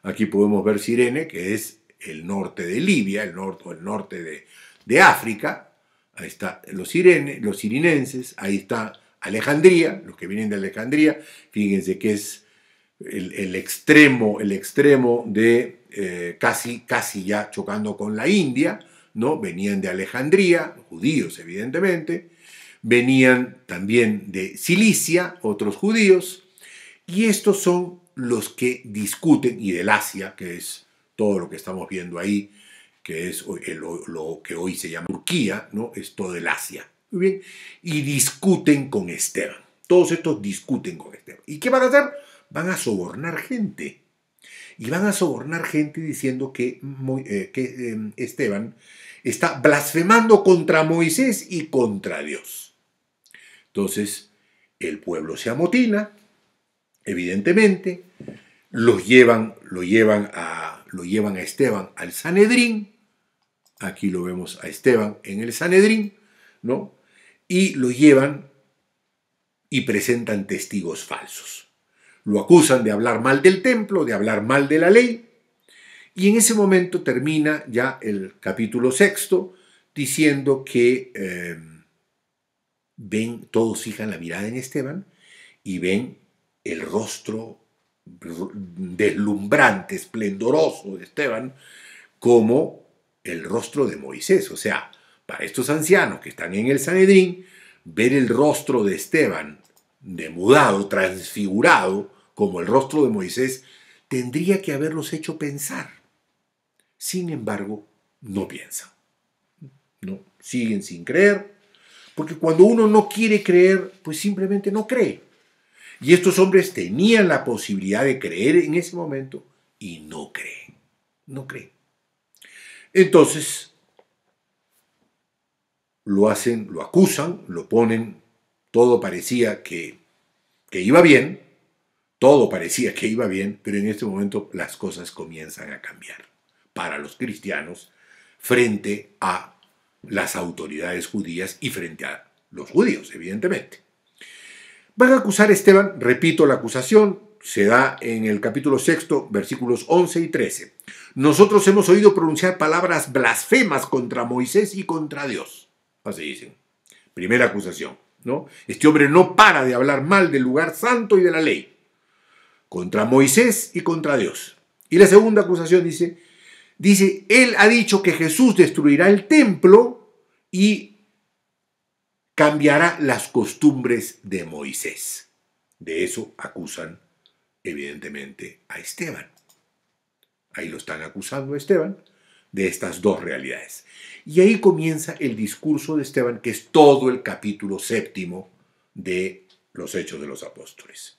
Aquí podemos ver Cirene, que es el norte de Libia, el norte de África. Ahí está los cirinenses. Ahí está Alejandría, los que vienen de Alejandría. Fíjense que es el extremo de casi ya chocando con la India, ¿no? Venían de Alejandría, judíos evidentemente, venían también de Cilicia, otros judíos, y estos son los que discuten, y del Asia, que es todo lo que estamos viendo ahí, que es lo que hoy se llama Turquía, ¿no? Es todo el Asia. Muy bien. Y discuten con Esteban. Todos estos discuten con Esteban. ¿Y qué van a hacer? Van a sobornar gente. Y van a sobornar gente diciendo que Esteban está blasfemando contra Moisés y contra Dios. Entonces, el pueblo se amotina, evidentemente, lo llevan a Esteban al Sanedrín. Aquí lo vemos a Esteban en el Sanedrín, ¿no? Y lo llevan y presentan testigos falsos. Lo acusan de hablar mal del templo, de hablar mal de la ley, y en ese momento termina ya el capítulo 6 diciendo que todos fijan la mirada en Esteban y ven el rostro deslumbrante, esplendoroso de Esteban como el rostro de Moisés. O sea, para estos ancianos que están en el Sanedrín, ver el rostro de Esteban demudado, transfigurado, como el rostro de Moisés, tendría que haberlos hecho pensar. Sin embargo, no piensan. ¿No? Siguen sin creer, porque cuando uno no quiere creer, pues simplemente no cree. Y estos hombres tenían la posibilidad de creer en ese momento y no creen. No creen. Entonces, lo hacen, lo acusan, lo ponen, todo parecía que iba bien, todo parecía que iba bien, pero en este momento las cosas comienzan a cambiar para los cristianos frente a las autoridades judías y frente a los judíos, evidentemente. Van a acusar a Esteban, repito la acusación, se da en el capítulo 6, versículos 11 y 13. Nosotros hemos oído pronunciar palabras blasfemas contra Moisés y contra Dios. Así dicen. Primera acusación, ¿no? Este hombre no para de hablar mal del lugar santo y de la ley. Contra Moisés y contra Dios. Y la segunda acusación dice, él ha dicho que Jesús destruirá el templo y cambiará las costumbres de Moisés. De eso acusan, evidentemente, a Esteban. Ahí lo están acusando a Esteban de estas dos realidades. Y ahí comienza el discurso de Esteban, que es todo el capítulo 7 de los Hechos de los Apóstoles.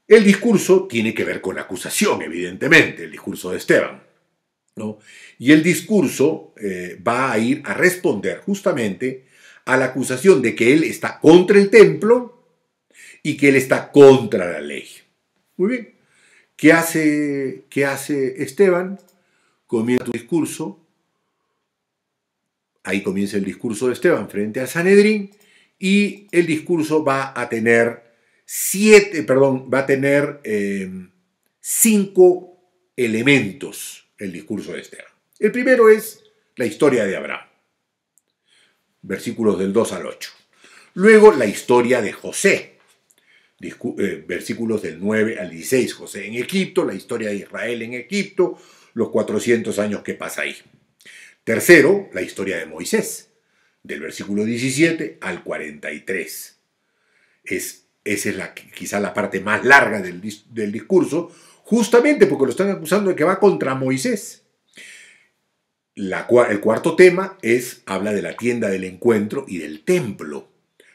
El discurso tiene que ver con la acusación, evidentemente, el discurso de Esteban, ¿no? Y el discurso va a ir a responder justamente a la acusación de que él está contra el templo y que él está contra la ley. Muy bien. ¿Qué hace Esteban? Comienza su discurso. Ahí comienza el discurso de Esteban frente al Sanedrín y el discurso va a tener 5 elementos, el discurso de Esteban. El primero es la historia de Abraham, versículos del 2 al 8. Luego la historia de José, versículos del 9 al 16. José en Egipto, la historia de Israel en Egipto, los 400 años que pasa ahí. Tercero, la historia de Moisés, del versículo 17 al 43. Esa es quizá la parte más larga del discurso, justamente porque lo están acusando de que va contra Moisés. El cuarto tema habla de la tienda del encuentro y del templo.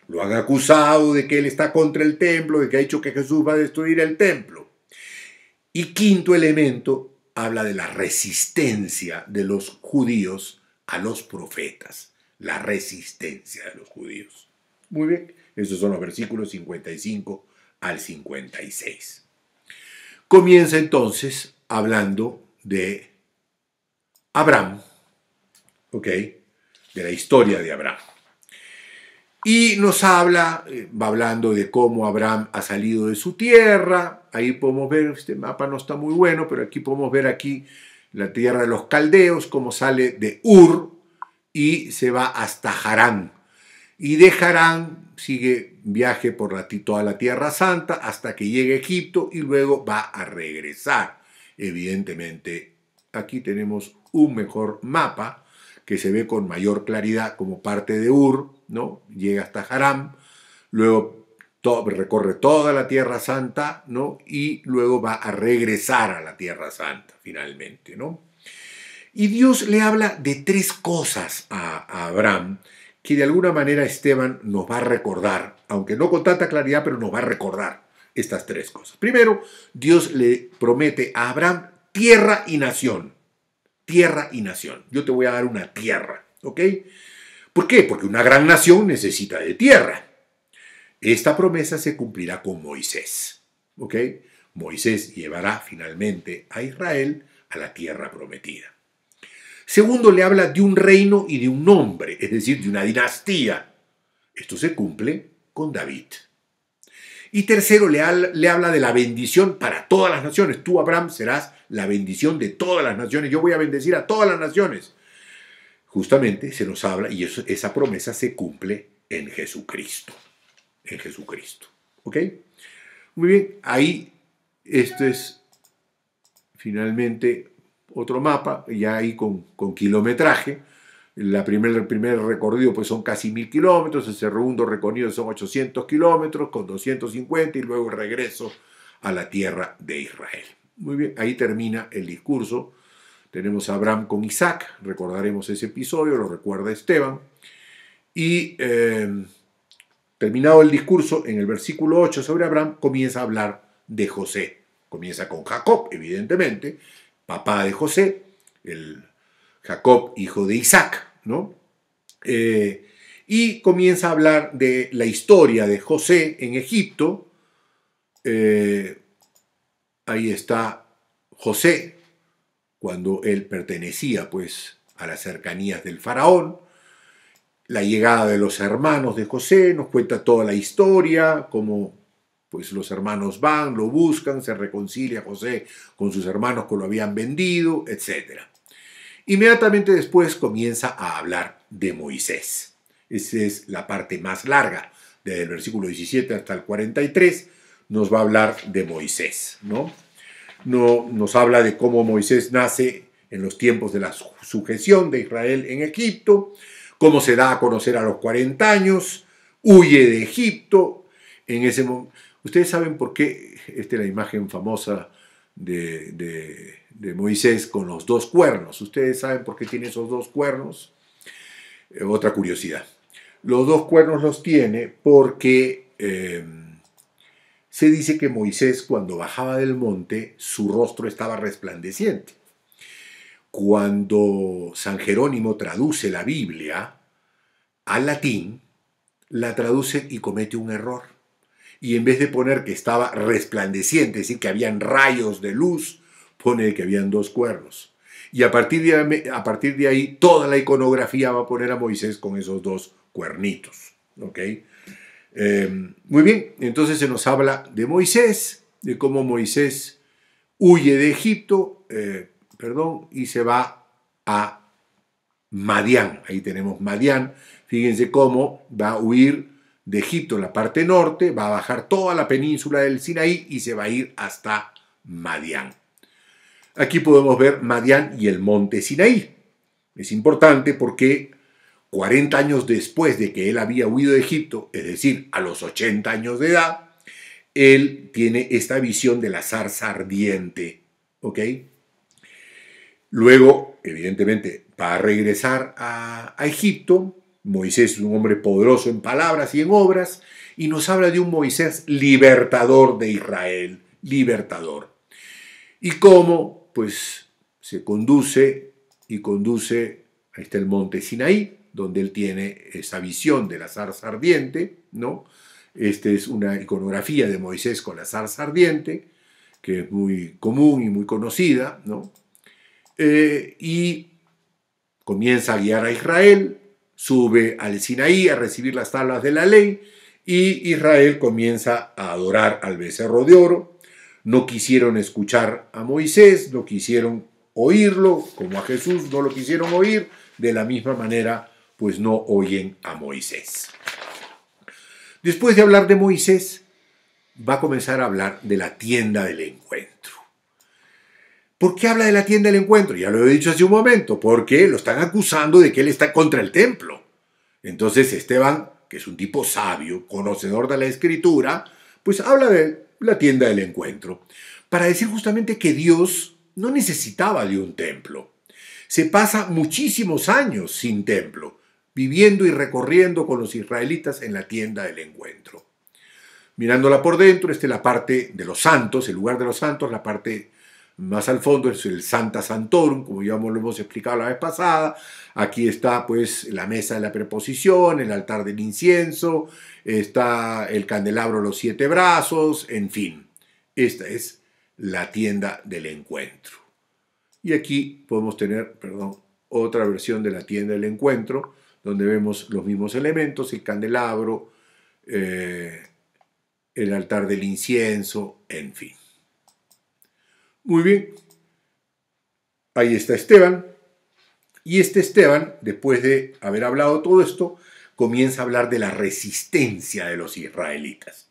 Lo han acusado de que él está contra el templo, de que ha dicho que Jesús va a destruir el templo. Y quinto elemento, habla de la resistencia de los judíos a los profetas. La resistencia de los judíos. Muy bien, esos son los versículos 55 al 56. Comienza entonces hablando de Abraham, ¿ok? De la historia de Abraham. Y nos va hablando de cómo Abraham ha salido de su tierra. Ahí podemos ver, este mapa no está muy bueno, pero aquí podemos ver la tierra de los caldeos, cómo sale de Ur y se va hasta Harán. Y de Harán sigue viaje por toda la Tierra Santa hasta que llegue a Egipto y luego va a regresar. Evidentemente, aquí tenemos un mejor mapa que se ve con mayor claridad como parte de Ur, ¿no? Llega hasta Harán, luego recorre toda la Tierra Santa, ¿no? Y luego va a regresar a la Tierra Santa finalmente, ¿no? Y Dios le habla de tres cosas a Abraham que de alguna manera Esteban nos va a recordar, aunque no con tanta claridad, pero nos va a recordar estas tres cosas. Primero, Dios le promete a Abraham tierra y nación. Tierra y nación. Yo te voy a dar una tierra, ¿ok? ¿Por qué? Porque una gran nación necesita de tierra. Esta promesa se cumplirá con Moisés, ¿ok? Moisés llevará finalmente a Israel a la tierra prometida. Segundo, le habla de un reino y de un nombre, es decir, de una dinastía. Esto se cumple con David. Y tercero, le habla de la bendición para todas las naciones. Tú, Abraham, serás la bendición de todas las naciones. Yo voy a bendecir a todas las naciones. Justamente se nos habla, y esa promesa se cumple en Jesucristo. En Jesucristo. ¿Ok? Muy bien, ahí esto es finalmente otro mapa, ya ahí con kilometraje. El primer recorrido pues son casi 1000 kilómetros, el segundo recorrido son 800 kilómetros con 250 y luego el regreso a la tierra de Israel. Muy bien, ahí termina el discurso. Tenemos a Abraham con Isaac, recordaremos ese episodio, lo recuerda Esteban. Y terminado el discurso, en el versículo 8 sobre Abraham, comienza a hablar de José. Comienza con Jacob, evidentemente, papá de José, el Jacob, hijo de Isaac, ¿no? Y comienza a hablar de la historia de José en Egipto. Ahí está José, cuando él pertenecía pues a las cercanías del faraón. La llegada de los hermanos de José nos cuenta toda la historia, cómo pues los hermanos van, lo buscan, se reconcilia José con sus hermanos que lo habían vendido, etc. Inmediatamente después comienza a hablar de Moisés. Esa es la parte más larga, desde el versículo 17 hasta el 43, nos va a hablar de Moisés, ¿no? Nos habla de cómo Moisés nace en los tiempos de la sujeción de Israel en Egipto, cómo se da a conocer a los 40 años, huye de Egipto. En ese momento, ustedes saben por qué, esta es la imagen famosa de Moisés con los dos cuernos. Ustedes saben por qué tiene esos dos cuernos. Otra curiosidad. Los dos cuernos los tiene porque se dice que Moisés, cuando bajaba del monte, su rostro estaba resplandeciente. Cuando San Jerónimo traduce la Biblia al latín, la traduce y comete un error. Y en vez de poner que estaba resplandeciente, es decir, que habían rayos de luz, pone que habían dos cuernos. Y a partir de ahí, toda la iconografía va a poner a Moisés con esos dos cuernitos. ¿Ok? Muy bien, entonces se nos habla de Moisés, de cómo Moisés huye de Egipto, y se va a Madián. Ahí tenemos Madián. Fíjense cómo va a huir de Egipto en la parte norte, va a bajar toda la península del Sinaí y se va a ir hasta Madián. Aquí podemos ver Madián y el monte Sinaí. Es importante porque 40 años después de que él había huido de Egipto, es decir, a los 80 años de edad, él tiene esta visión de la zarza ardiente. ¿Ok? Luego, evidentemente, va a regresar a Egipto. Moisés es un hombre poderoso en palabras y en obras, y nos habla de un Moisés libertador de Israel, libertador. Y cómo, pues, se conduce, ahí está el monte Sinaí, donde él tiene esa visión de la zarza ardiente, ¿no? Esta es una iconografía de Moisés con la zarza ardiente, que es muy común y muy conocida, ¿no? Y comienza a guiar a Israel, sube al Sinaí a recibir las tablas de la ley, y Israel comienza a adorar al becerro de oro. No quisieron escuchar a Moisés, no quisieron oírlo, como a Jesús no lo quisieron oír, de la misma manera, pues no oyen a Moisés. Después de hablar de Moisés, va a comenzar a hablar de la tienda del encuentro. ¿Por qué habla de la tienda del encuentro? Ya lo he dicho hace un momento, porque lo están acusando de que él está contra el templo. Entonces Esteban, que es un tipo sabio, conocedor de la Escritura, pues habla de la tienda del encuentro, para decir justamente que Dios no necesitaba de un templo, Se pasa muchísimos años sin templo, viviendo y recorriendo con los israelitas en la tienda del encuentro. Mirándola por dentro, esta es la parte de los santos, el lugar de los santos, la parte más al fondo es el Sancta Sanctorum, como ya lo hemos explicado la vez pasada. Aquí está pues la mesa de la preposición, el altar del incienso, está el candelabro de los 7 brazos, en fin. Esta es la tienda del encuentro. Y aquí podemos tener, otra versión de la tienda del encuentro, donde vemos los mismos elementos, el candelabro, el altar del incienso, en fin. Muy bien, ahí está Esteban, y Esteban, después de haber hablado todo esto, comienza a hablar de la resistencia de los israelitas.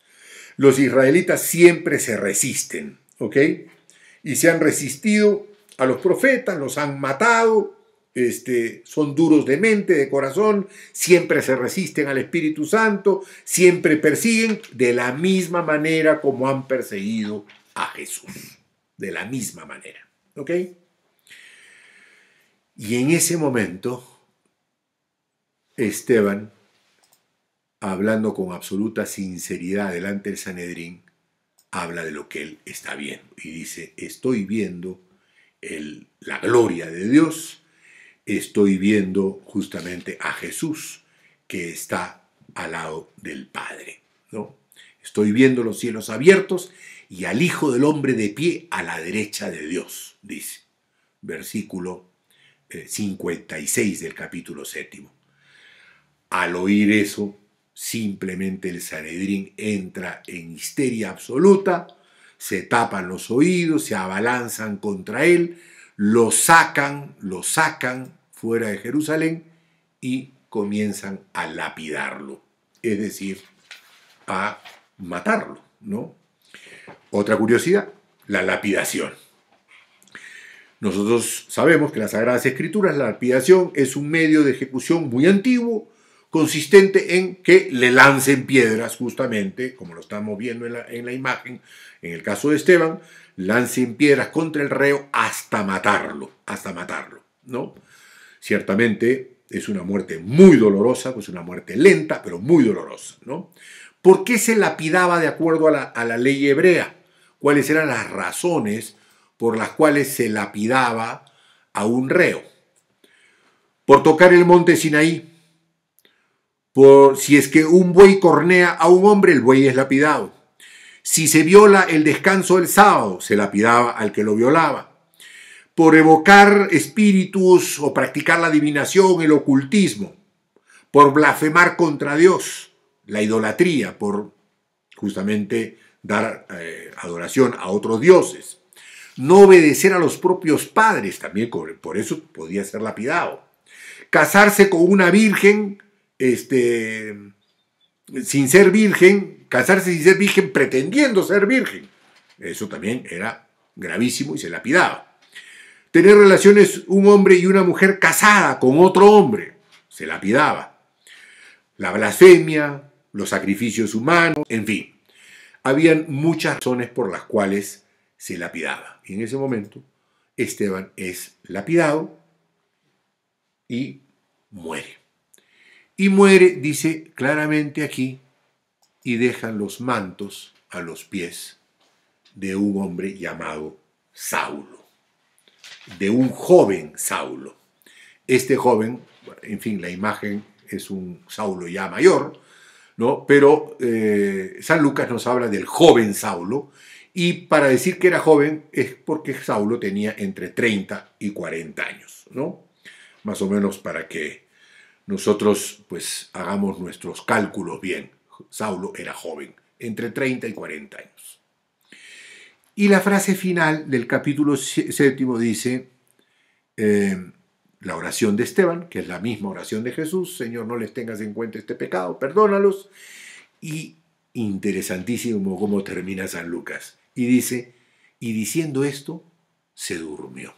Los israelitas siempre se resisten, ¿ok? Y se han resistido a los profetas, los han matado, son duros de mente, de corazón, siempre se resisten al Espíritu Santo, siempre persiguen de la misma manera como han perseguido a Jesús. De la misma manera, ¿ok? Y en ese momento, Esteban, hablando con absoluta sinceridad delante del Sanedrín, habla de lo que él está viendo y dice, estoy viendo la gloria de Dios, estoy viendo justamente a Jesús que está al lado del Padre, ¿no? Estoy viendo los cielos abiertos y al Hijo del Hombre de pie a la derecha de Dios, dice, versículo 56 del capítulo 7. Al oír eso, simplemente el Sanedrín entra en histeria absoluta, se tapan los oídos, se abalanzan contra él, lo sacan fuera de Jerusalén y comienzan a lapidarlo, es decir, a matarlo, ¿no? Otra curiosidad, la lapidación. Nosotros sabemos que en las Sagradas Escrituras la lapidación es un medio de ejecución muy antiguo, consistente en que le lancen piedras, justamente, como lo estamos viendo en la imagen, en el caso de Esteban, lancen piedras contra el reo hasta matarlo, ¿no? Ciertamente es una muerte muy dolorosa, pues una muerte lenta, pero muy dolorosa, ¿no? ¿Por qué se lapidaba de acuerdo a la ley hebrea? ¿Cuáles eran las razones por las cuales se lapidaba a un reo? Por tocar el monte Sinaí. Si es que un buey cornea a un hombre, el buey es lapidado. Si se viola el descanso del sábado, se lapidaba al que lo violaba. Por evocar espíritus o practicar la adivinación, el ocultismo. Por blasfemar contra Dios, la idolatría, por justamente dar adoración a otros dioses. No obedecer a los propios padres, también por eso podía ser lapidado. Casarse con una virgen, sin ser virgen, casarse sin ser virgen pretendiendo ser virgen. Eso también era gravísimo y se lapidaba. Tener relaciones un hombre y una mujer casada con otro hombre, se lapidaba. La blasfemia, los sacrificios humanos, en fin. Habían muchas razones por las cuales se lapidaba. Y en ese momento, Esteban es lapidado y muere. Y muere, dice claramente aquí, y dejan los mantos a los pies de un hombre llamado Saulo, de un joven Saulo. Este joven, en fin, la imagen es un Saulo ya mayor, ¿no? Pero San Lucas nos habla del joven Saulo, y para decir que era joven es porque Saulo tenía entre 30 y 40 años, ¿no? Más o menos para que nosotros pues hagamos nuestros cálculos bien. Saulo era joven, entre 30 y 40 años. Y la frase final del capítulo 7 dice, la oración de Esteban, que es la misma oración de Jesús, Señor, no les tengas en cuenta este pecado, perdónalos. Y interesantísimo cómo termina San Lucas. Y dice, y diciendo esto, se durmió.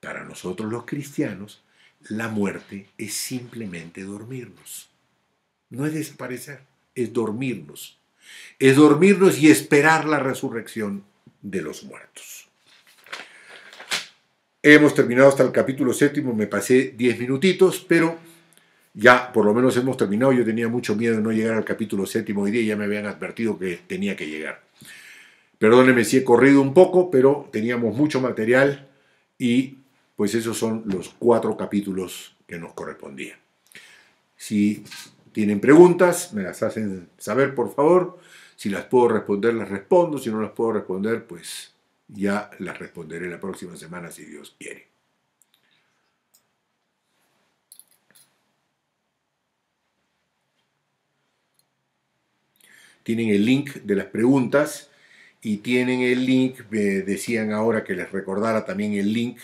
Para nosotros los cristianos, la muerte es simplemente dormirnos. No es desaparecer, es dormirnos. Es dormirnos y esperar la resurrección de los muertos. Hemos terminado hasta el capítulo 7, me pasé 10 minutitos, pero ya por lo menos hemos terminado. Yo tenía mucho miedo de no llegar al capítulo 7 hoy día, ya me habían advertido que tenía que llegar. Perdónenme si he corrido un poco, pero teníamos mucho material y pues esos son los 4 capítulos que nos correspondían. Si tienen preguntas, me las hacen saber, por favor. Si las puedo responder, las respondo. Si no las puedo responder, pues ya las responderé la próxima semana, si Dios quiere. Tienen el link de las preguntas y tienen el link, me decían ahora que les recordara también el link,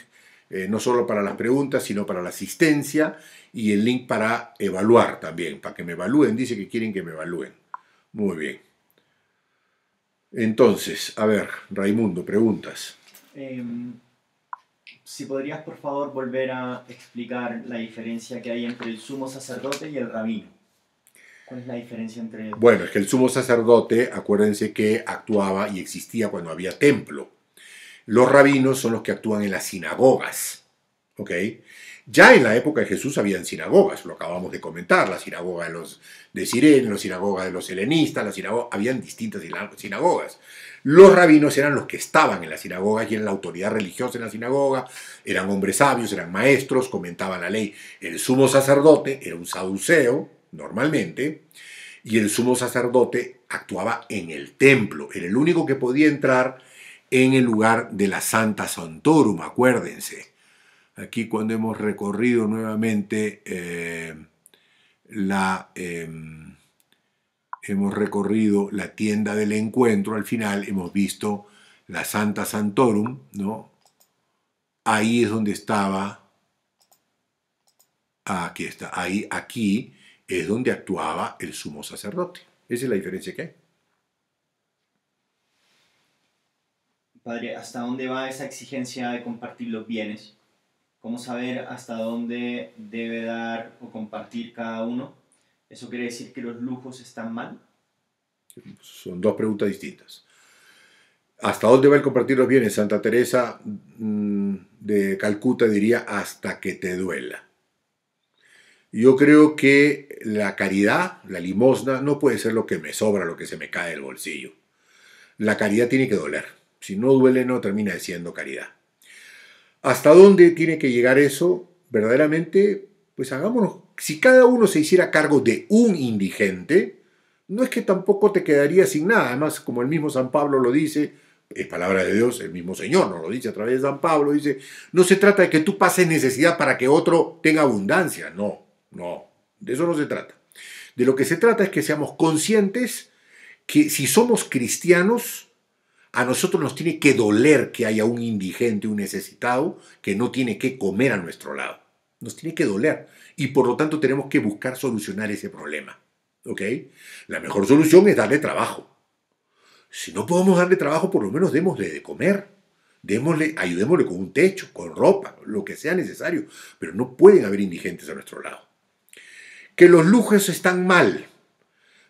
no solo para las preguntas, sino para la asistencia y el link para evaluar también, para que me evalúen. Dice que quieren que me evalúen. Muy bien. Entonces, a ver, Raimundo, preguntas. Si podrías, por favor, volver a explicar la diferencia que hay entre el sumo sacerdote y el rabino. ¿Cuál es la diferencia entre ellos? Bueno, es que el sumo sacerdote, acuérdense que actuaba y existía cuando había templo. Los rabinos son los que actúan en las sinagogas, ¿ok? Ya en la época de Jesús habían sinagogas, lo acabamos de comentar, la sinagoga de Sirene, la sinagoga de los helenistas, habían distintas sinagogas. Los rabinos eran los que estaban en las sinagogas y eran la autoridad religiosa en la sinagoga, eran hombres sabios, eran maestros, comentaban la ley. El sumo sacerdote era un saduceo, normalmente, y el sumo sacerdote actuaba en el templo, era el único que podía entrar en el lugar de la Santa Sanctorum, acuérdense. Aquí cuando hemos recorrido nuevamente hemos recorrido la tienda del encuentro, al final hemos visto la Santa Sanctorum, ¿no? Ahí es donde estaba, aquí está, aquí es donde actuaba el sumo sacerdote. Esa es la diferencia que hay. Padre, ¿hasta dónde va esa exigencia de compartir los bienes? ¿Cómo saber hasta dónde debe dar o compartir cada uno? ¿Eso quiere decir que los lujos están mal? Son dos preguntas distintas. ¿Hasta dónde va el compartir los bienes? Santa Teresa de Calcuta diría hasta que te duela. Yo creo que la caridad, la limosna, no puede ser lo que me sobra, lo que se me cae del bolsillo. La caridad tiene que doler. Si no duele, no termina siendo caridad. ¿Hasta dónde tiene que llegar eso? Verdaderamente, pues hagámonos. Si cada uno se hiciera cargo de un indigente, no es que tampoco te quedaría sin nada. Además, como el mismo San Pablo lo dice, es palabra de Dios, el mismo Señor nos lo dice a través de San Pablo, dice, no se trata de que tú pases necesidad para que otro tenga abundancia. No, de eso no se trata. De lo que se trata es que seamos conscientes que si somos cristianos, a nosotros nos tiene que doler que haya un indigente, un necesitado, que no tiene que comer a nuestro lado. Nos tiene que doler. Y por lo tanto tenemos que buscar solucionar ese problema. ¿Ok? La mejor solución es darle trabajo. Si no podemos darle trabajo, por lo menos démosle de comer. Ayudémosle con un techo, con ropa, lo que sea necesario. Pero no pueden haber indigentes a nuestro lado. Que los lujos están mal.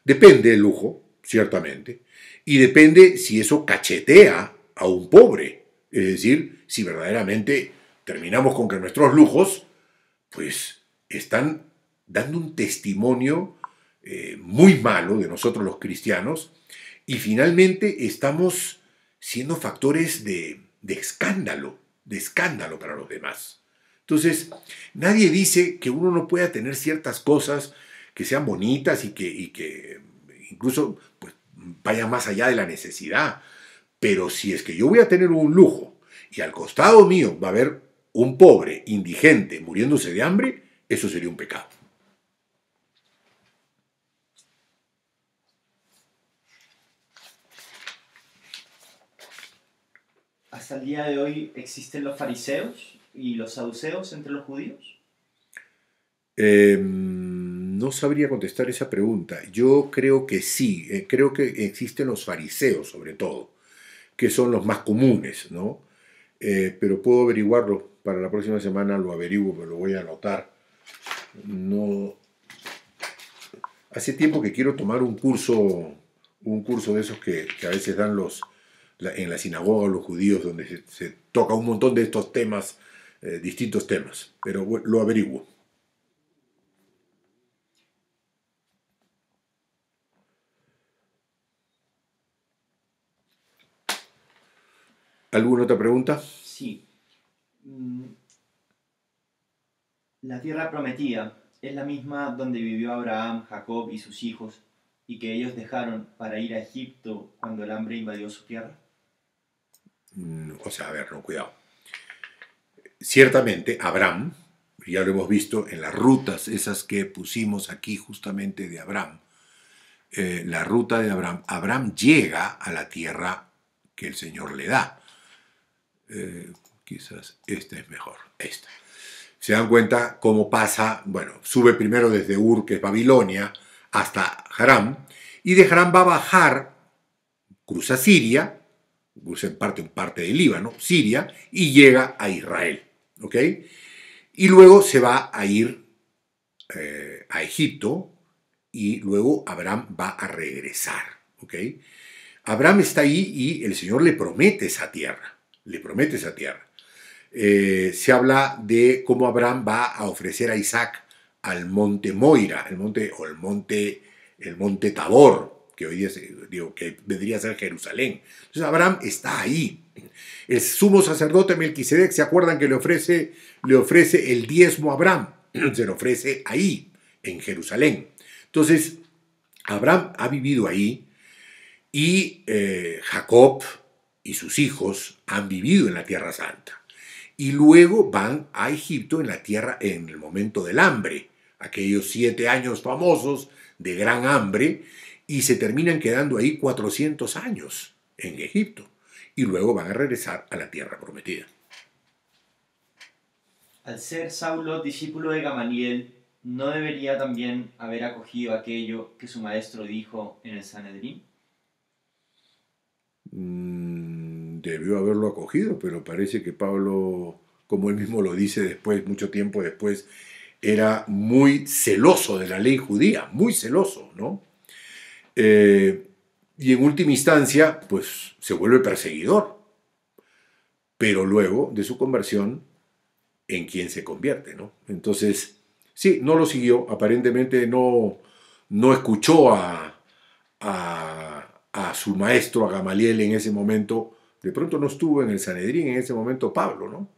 Depende del lujo, ciertamente. Y depende si eso cachetea a un pobre. Es decir, si verdaderamente terminamos con que nuestros lujos, pues, están dando un testimonio muy malo de nosotros los cristianos y finalmente estamos siendo factores de escándalo para los demás. Entonces, nadie dice que uno no pueda tener ciertas cosas que sean bonitas y que incluso pues, vayan más allá de la necesidad. Pero si es que yo voy a tener un lujo y al costado mío va a haber un pobre, indigente, muriéndose de hambre, eso sería un pecado. ¿Hasta el día de hoy existen los fariseos y los saduceos entre los judíos? No sabría contestar esa pregunta. Yo creo que sí, creo que existen los fariseos sobre todo, que son los más comunes, ¿no? Pero puedo averiguarlo, para la próxima semana lo averiguo, me lo voy a anotar. No. Hace tiempo que quiero tomar un curso de esos que a veces dan en la sinagoga los judíos, donde se toca un montón de estos temas distintos temas, pero lo averiguo. ¿Alguna otra pregunta? Sí. La tierra prometida es la misma donde vivió Abraham, Jacob y sus hijos, y que ellos dejaron para ir a Egipto cuando el hambre invadió su tierra. O sea, a ver, no, cuidado. Ciertamente, Abraham, ya lo hemos visto en las rutas, esas que pusimos aquí justamente de Abraham, la ruta de Abraham, Abraham llega a la tierra que el Señor le da. Quizás esta es mejor, esta. Se dan cuenta cómo pasa, bueno, sube primero desde Ur, que es Babilonia, hasta Haram, y de Haram va a bajar, cruza Siria, cruza en parte del Líbano, Siria, y llega a Israel, ¿ok? Y luego se va a ir a Egipto, y luego Abraham va a regresar, ¿ok? Abraham está ahí y el Señor le promete esa tierra, le promete esa tierra. Se habla de cómo Abraham va a ofrecer a Isaac al monte Moira, el monte Tabor, que hoy día que vendría a ser Jerusalén. Entonces Abraham está ahí. El sumo sacerdote Melquisedec, ¿se acuerdan que le ofrece el diezmo a Abraham? Se lo ofrece ahí, en Jerusalén. Entonces, Abraham ha vivido ahí y Jacob y sus hijos han vivido en la Tierra Santa. Y luego van a Egipto en el momento del hambre, aquellos 7 años famosos de gran hambre, y se terminan quedando ahí 400 años en Egipto. Y luego van a regresar a la tierra prometida. Al ser Saulo discípulo de Gamaliel, ¿no debería también haber acogido aquello que su maestro dijo en el Sanedrín? Debió haberlo acogido, pero parece que Pablo, como él mismo lo dice después, mucho tiempo después, era muy celoso de la ley judía, muy celoso, ¿no? Y en última instancia, pues se vuelve perseguidor, pero luego de su conversión, ¿en quién se convierte, no? Entonces, sí, no lo siguió, aparentemente no escuchó a su maestro, a Gamaliel en ese momento. De pronto no estuvo en el Sanedrín en ese momento Pablo, ¿no?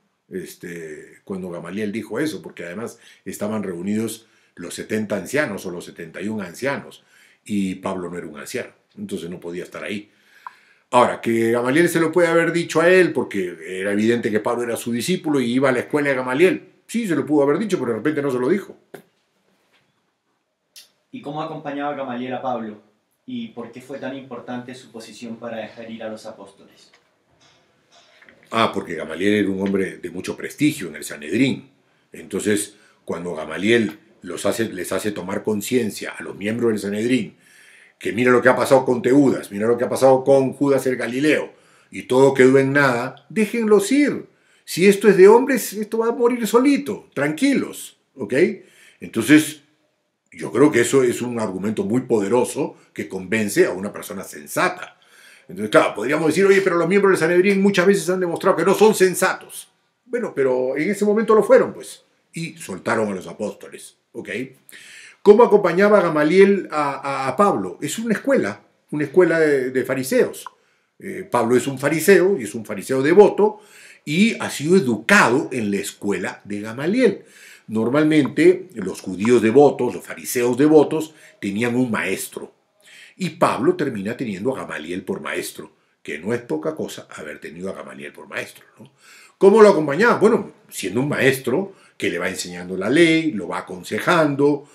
Cuando Gamaliel dijo eso, porque además estaban reunidos los 70 ancianos o los 71 ancianos, y Pablo no era un anciano, entonces no podía estar ahí. Ahora, que Gamaliel se lo puede haber dicho a él, porque era evidente que Pablo era su discípulo y iba a la escuela de Gamaliel, sí, se lo pudo haber dicho, pero de repente no se lo dijo. ¿Y cómo acompañaba Gamaliel a Pablo? ¿Y por qué fue tan importante su posición para dejar ir a los apóstoles? Porque Gamaliel era un hombre de mucho prestigio en el Sanedrín. Entonces, cuando Gamaliel les hace tomar conciencia a los miembros del Sanedrín, que mira lo que ha pasado con Teudas, mira lo que ha pasado con Judas el Galileo, y todo quedó en nada, déjenlos ir. Si esto es de hombres, esto va a morir solito, tranquilos, ¿ok? Entonces, yo creo que eso es un argumento muy poderoso que convence a una persona sensata. Entonces, claro, podríamos decir, oye, pero los miembros del Sanedrín muchas veces han demostrado que no son sensatos. Bueno, pero en ese momento lo fueron, pues. Y soltaron a los apóstoles, ¿ok? ¿Cómo acompañaba Gamaliel a Pablo? Es una escuela de fariseos. Pablo es un fariseo, y es un fariseo devoto, y ha sido educado en la escuela de Gamaliel. Normalmente los judíos devotos, los fariseos devotos, tenían un maestro. Y Pablo termina teniendo a Gamaliel por maestro, que no es poca cosa haber tenido a Gamaliel por maestro, ¿no? ¿Cómo lo acompañaba? Bueno, siendo un maestro que le va enseñando la ley, lo va aconsejando,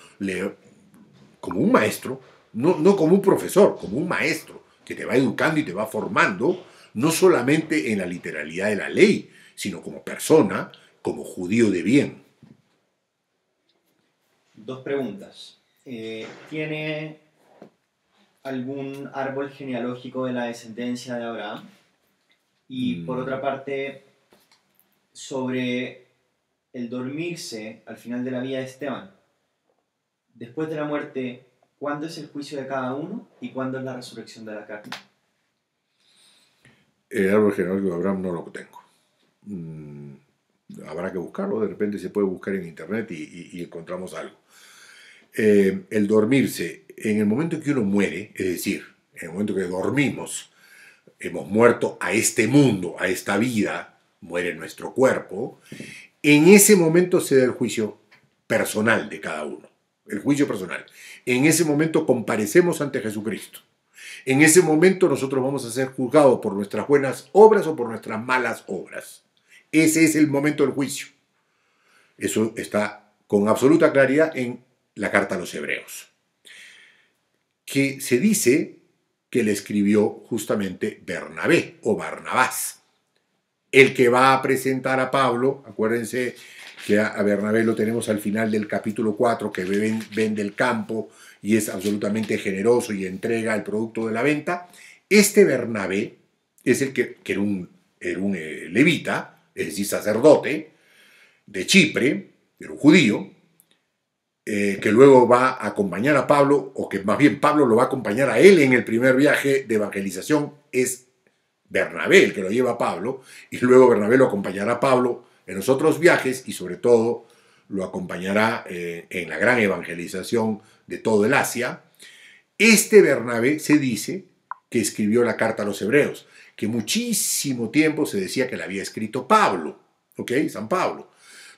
como un maestro, no como un profesor, como un maestro, que te va educando y te va formando, no solamente en la literalidad de la ley, sino como persona, como judío de bien. 2 preguntas. ¿Tiene algún árbol genealógico de la descendencia de Abraham? Y por otra parte, sobre el dormirse al final de la vida de Esteban. Después de la muerte, ¿cuándo es el juicio de cada uno y cuándo es la resurrección de la carne? El árbol genealógico de Abraham no lo tengo. Habrá que buscarlo, de repente se puede buscar en internet y encontramos algo. El dormirse, en el momento en que uno muere, es decir, en el momento que dormimos, hemos muerto a este mundo, a esta vida, muere nuestro cuerpo, en ese momento se da el juicio personal de cada uno, el juicio personal. En ese momento comparecemos ante Jesucristo. En ese momento nosotros vamos a ser juzgados por nuestras buenas obras o por nuestras malas obras. Ese es el momento del juicio. Eso está con absoluta claridad en la carta a los Hebreos, que se dice que le escribió justamente Bernabé o Barnabás, el que va a presentar a Pablo. Acuérdense que a Bernabé lo tenemos al final del capítulo 4, que vende el campo y es absolutamente generoso y entrega el producto de la venta. Este Bernabé es el que era un levita, es decir, sacerdote de Chipre, era un judío, que luego va a acompañar a Pablo, o que más bien Pablo lo va a acompañar a él en el primer viaje de evangelización. Es Bernabé el que lo lleva a Pablo, y luego Bernabé lo acompañará a Pablo en los otros viajes, y sobre todo lo acompañará en la gran evangelización de todo el Asia. Este Bernabé se dice que escribió la carta a los Hebreos, que muchísimo tiempo se decía que la había escrito Pablo, ¿ok? San Pablo.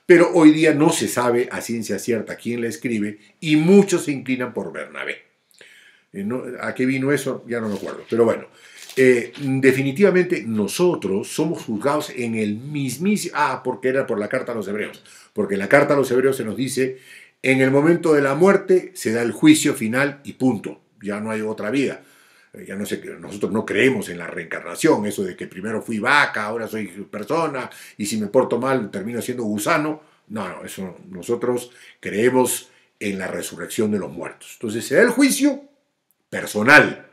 Pero hoy día no se sabe a ciencia cierta quién la escribe y muchos se inclinan por Bernabé. ¿A qué vino eso? Ya no me acuerdo. Pero bueno, definitivamente nosotros somos juzgados en el mismísimo... porque era por la carta a los Hebreos. Porque en la carta a los Hebreos se nos dice, en el momento de la muerte se da el juicio final y punto. Ya no hay otra vida. Ya no sé, nosotros no creemos en la reencarnación, eso de que primero fui vaca, ahora soy persona, y si me porto mal termino siendo gusano. No, eso nosotros creemos en la resurrección de los muertos. Entonces se da el juicio personal.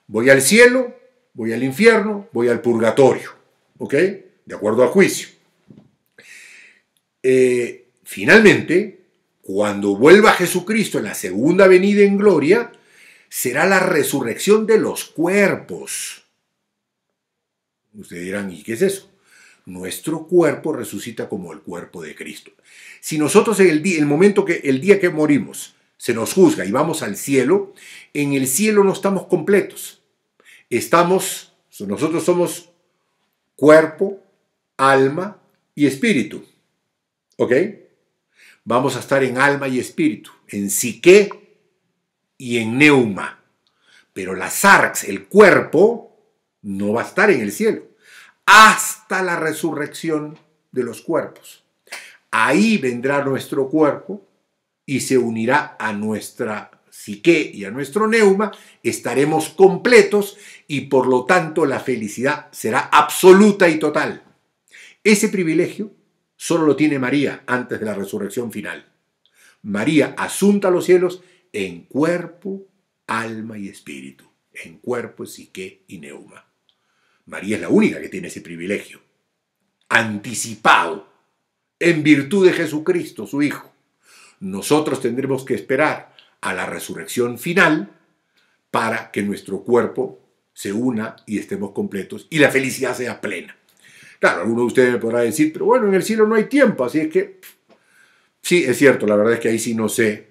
Voy al cielo, voy al infierno, voy al purgatorio, ¿ok? De acuerdo al juicio. Finalmente, cuando vuelva Jesucristo en la segunda venida en gloria, será la resurrección de los cuerpos. Ustedes dirán, ¿y qué es eso? Nuestro cuerpo resucita como el cuerpo de Cristo. Si nosotros en el día que morimos se nos juzga y vamos al cielo, en el cielo no estamos completos. Nosotros somos cuerpo, alma y espíritu. ¿Ok? Vamos a estar en alma y espíritu, en psique y en neuma. Pero la sarx, el cuerpo, no va a estar en el cielo hasta la resurrección de los cuerpos. Ahí vendrá nuestro cuerpo y se unirá a nuestra psique y a nuestro neuma. Estaremos completos y por lo tanto la felicidad será absoluta y total. Ese privilegio solo lo tiene María antes de la resurrección final. María asunta a los cielos en cuerpo, alma y espíritu. En cuerpo, psique y neuma. María es la única que tiene ese privilegio, anticipado, en virtud de Jesucristo, su Hijo. Nosotros tendremos que esperar a la resurrección final para que nuestro cuerpo se una y estemos completos y la felicidad sea plena. Claro, alguno de ustedes me podrá decir, pero bueno, en el cielo no hay tiempo, así es que sí, es cierto, la verdad es que ahí sí no sé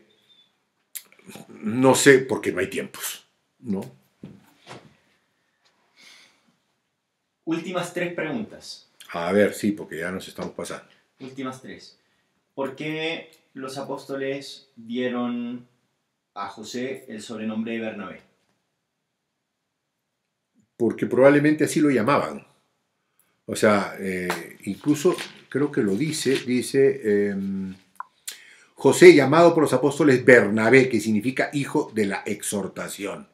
porque no hay tiempos, ¿no? Últimas 3 preguntas. A ver, sí, porque ya nos estamos pasando. Últimas 3. ¿Por qué los apóstoles dieron a José el sobrenombre de Bernabé? Porque probablemente así lo llamaban. O sea, incluso creo que lo dice José, llamado por los apóstoles Bernabé, que significa hijo de la exhortación.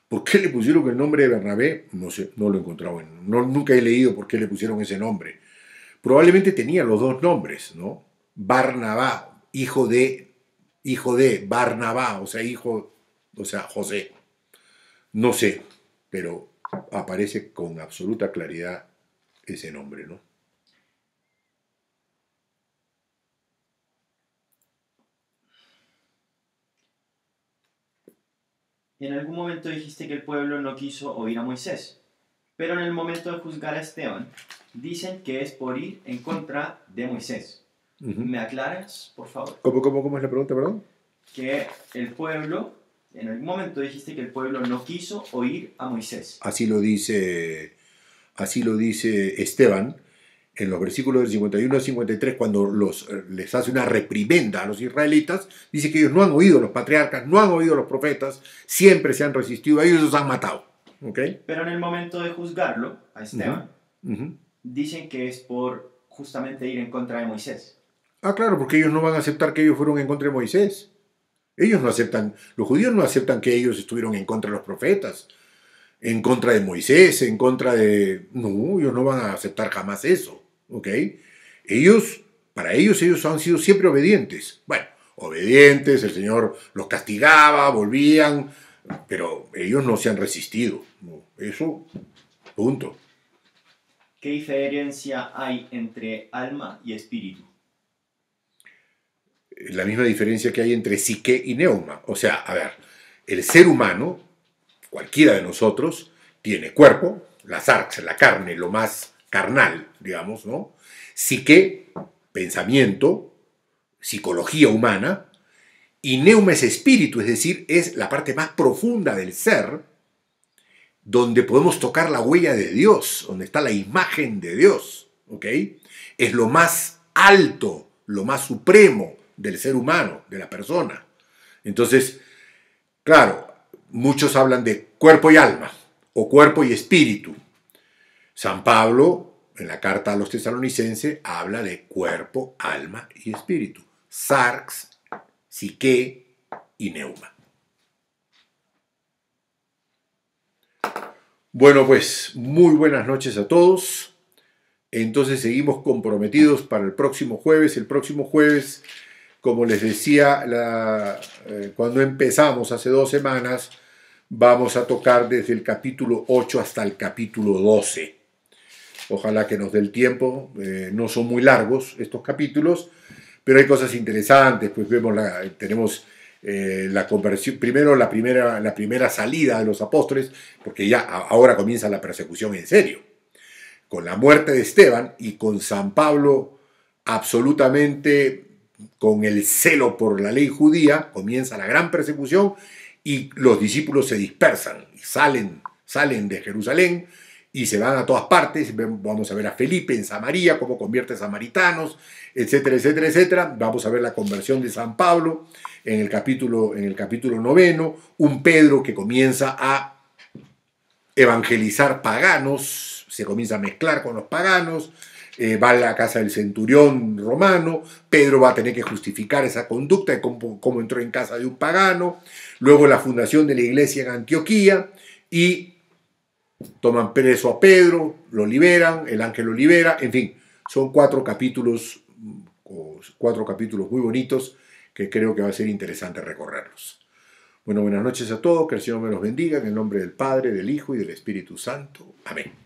¿Por qué le pusieron el nombre de Bernabé? No sé, no lo he encontrado. Nunca he leído por qué le pusieron ese nombre. Probablemente tenía los dos nombres, ¿no? Barnabá, hijo de Barnabá, o sea, José. No sé, pero aparece con absoluta claridad ese nombre, ¿no? En algún momento dijiste que el pueblo no quiso oír a Moisés. Pero en el momento de juzgar a Esteban, dicen que es por ir en contra de Moisés. ¿Me aclaras, por favor? ¿Cómo es la pregunta, perdón? Que el pueblo, en algún momento dijiste que el pueblo no quiso oír a Moisés. Así lo dice Esteban en los versículos del 51 al 53, cuando les hace una reprimenda a los israelitas. Dice que ellos no han oído a los patriarcas, no han oído a los profetas, siempre se han resistido a ellos, los han matado. ¿Okay? Pero en el momento de juzgarlo, a Esteban, dicen que es por justamente ir en contra de Moisés. Ah, claro, porque ellos no van a aceptar que ellos fueron en contra de Moisés. Ellos no aceptan, los judíos no aceptan que ellos estuvieron en contra de los profetas, en contra de Moisés, en contra de... No, ellos no van a aceptar jamás eso, ¿ok? Para ellos han sido siempre obedientes. Bueno, obedientes, el Señor los castigaba, volvían, pero ellos no se han resistido. No, eso, punto. ¿Qué diferencia hay entre alma y espíritu? La misma diferencia que hay entre psique y neuma. O sea, a ver, el ser humano, cualquiera de nosotros, tiene cuerpo, la sarx, la carne, lo más carnal, digamos, ¿no? Psique, pensamiento, psicología humana, y neuma es espíritu, es decir, es la parte más profunda del ser, donde podemos tocar la huella de Dios, donde está la imagen de Dios, ¿ok? Es lo más alto, lo más supremo del ser humano, de la persona. Entonces, claro, muchos hablan de cuerpo y alma, o cuerpo y espíritu. San Pablo, en la carta a los tesalonicenses, habla de cuerpo, alma y espíritu. Sarx, psique y neuma. Bueno, pues, muy buenas noches a todos. Entonces seguimos comprometidos para el próximo jueves. El próximo jueves, como les decía cuando empezamos hace 2 semanas, vamos a tocar desde el capítulo 8 hasta el capítulo 12. Ojalá que nos dé el tiempo, no son muy largos estos capítulos, pero hay cosas interesantes. Pues tenemos la conversión, primero la primera salida de los apóstoles, porque ya ahora comienza la persecución en serio. Con la muerte de Esteban y con San Pablo absolutamente con el celo por la ley judía, comienza la gran persecución y los discípulos se dispersan, salen de Jerusalén y se van a todas partes. Vamos a ver a Felipe en Samaria, cómo convierte samaritanos, etcétera, etcétera, etcétera. Vamos a ver la conversión de San Pablo en el capítulo 9, un Pedro que comienza a evangelizar paganos, se comienza a mezclar con los paganos, va a la casa del centurión romano, Pedro va a tener que justificar esa conducta de cómo entró en casa de un pagano, luego la fundación de la iglesia en Antioquía y toman preso a Pedro, lo liberan, el ángel lo libera, en fin, son 4 capítulos muy bonitos que creo que va a ser interesante recorrerlos. Bueno, buenas noches a todos, que el Señor me los bendiga, en el nombre del Padre, del Hijo y del Espíritu Santo. Amén.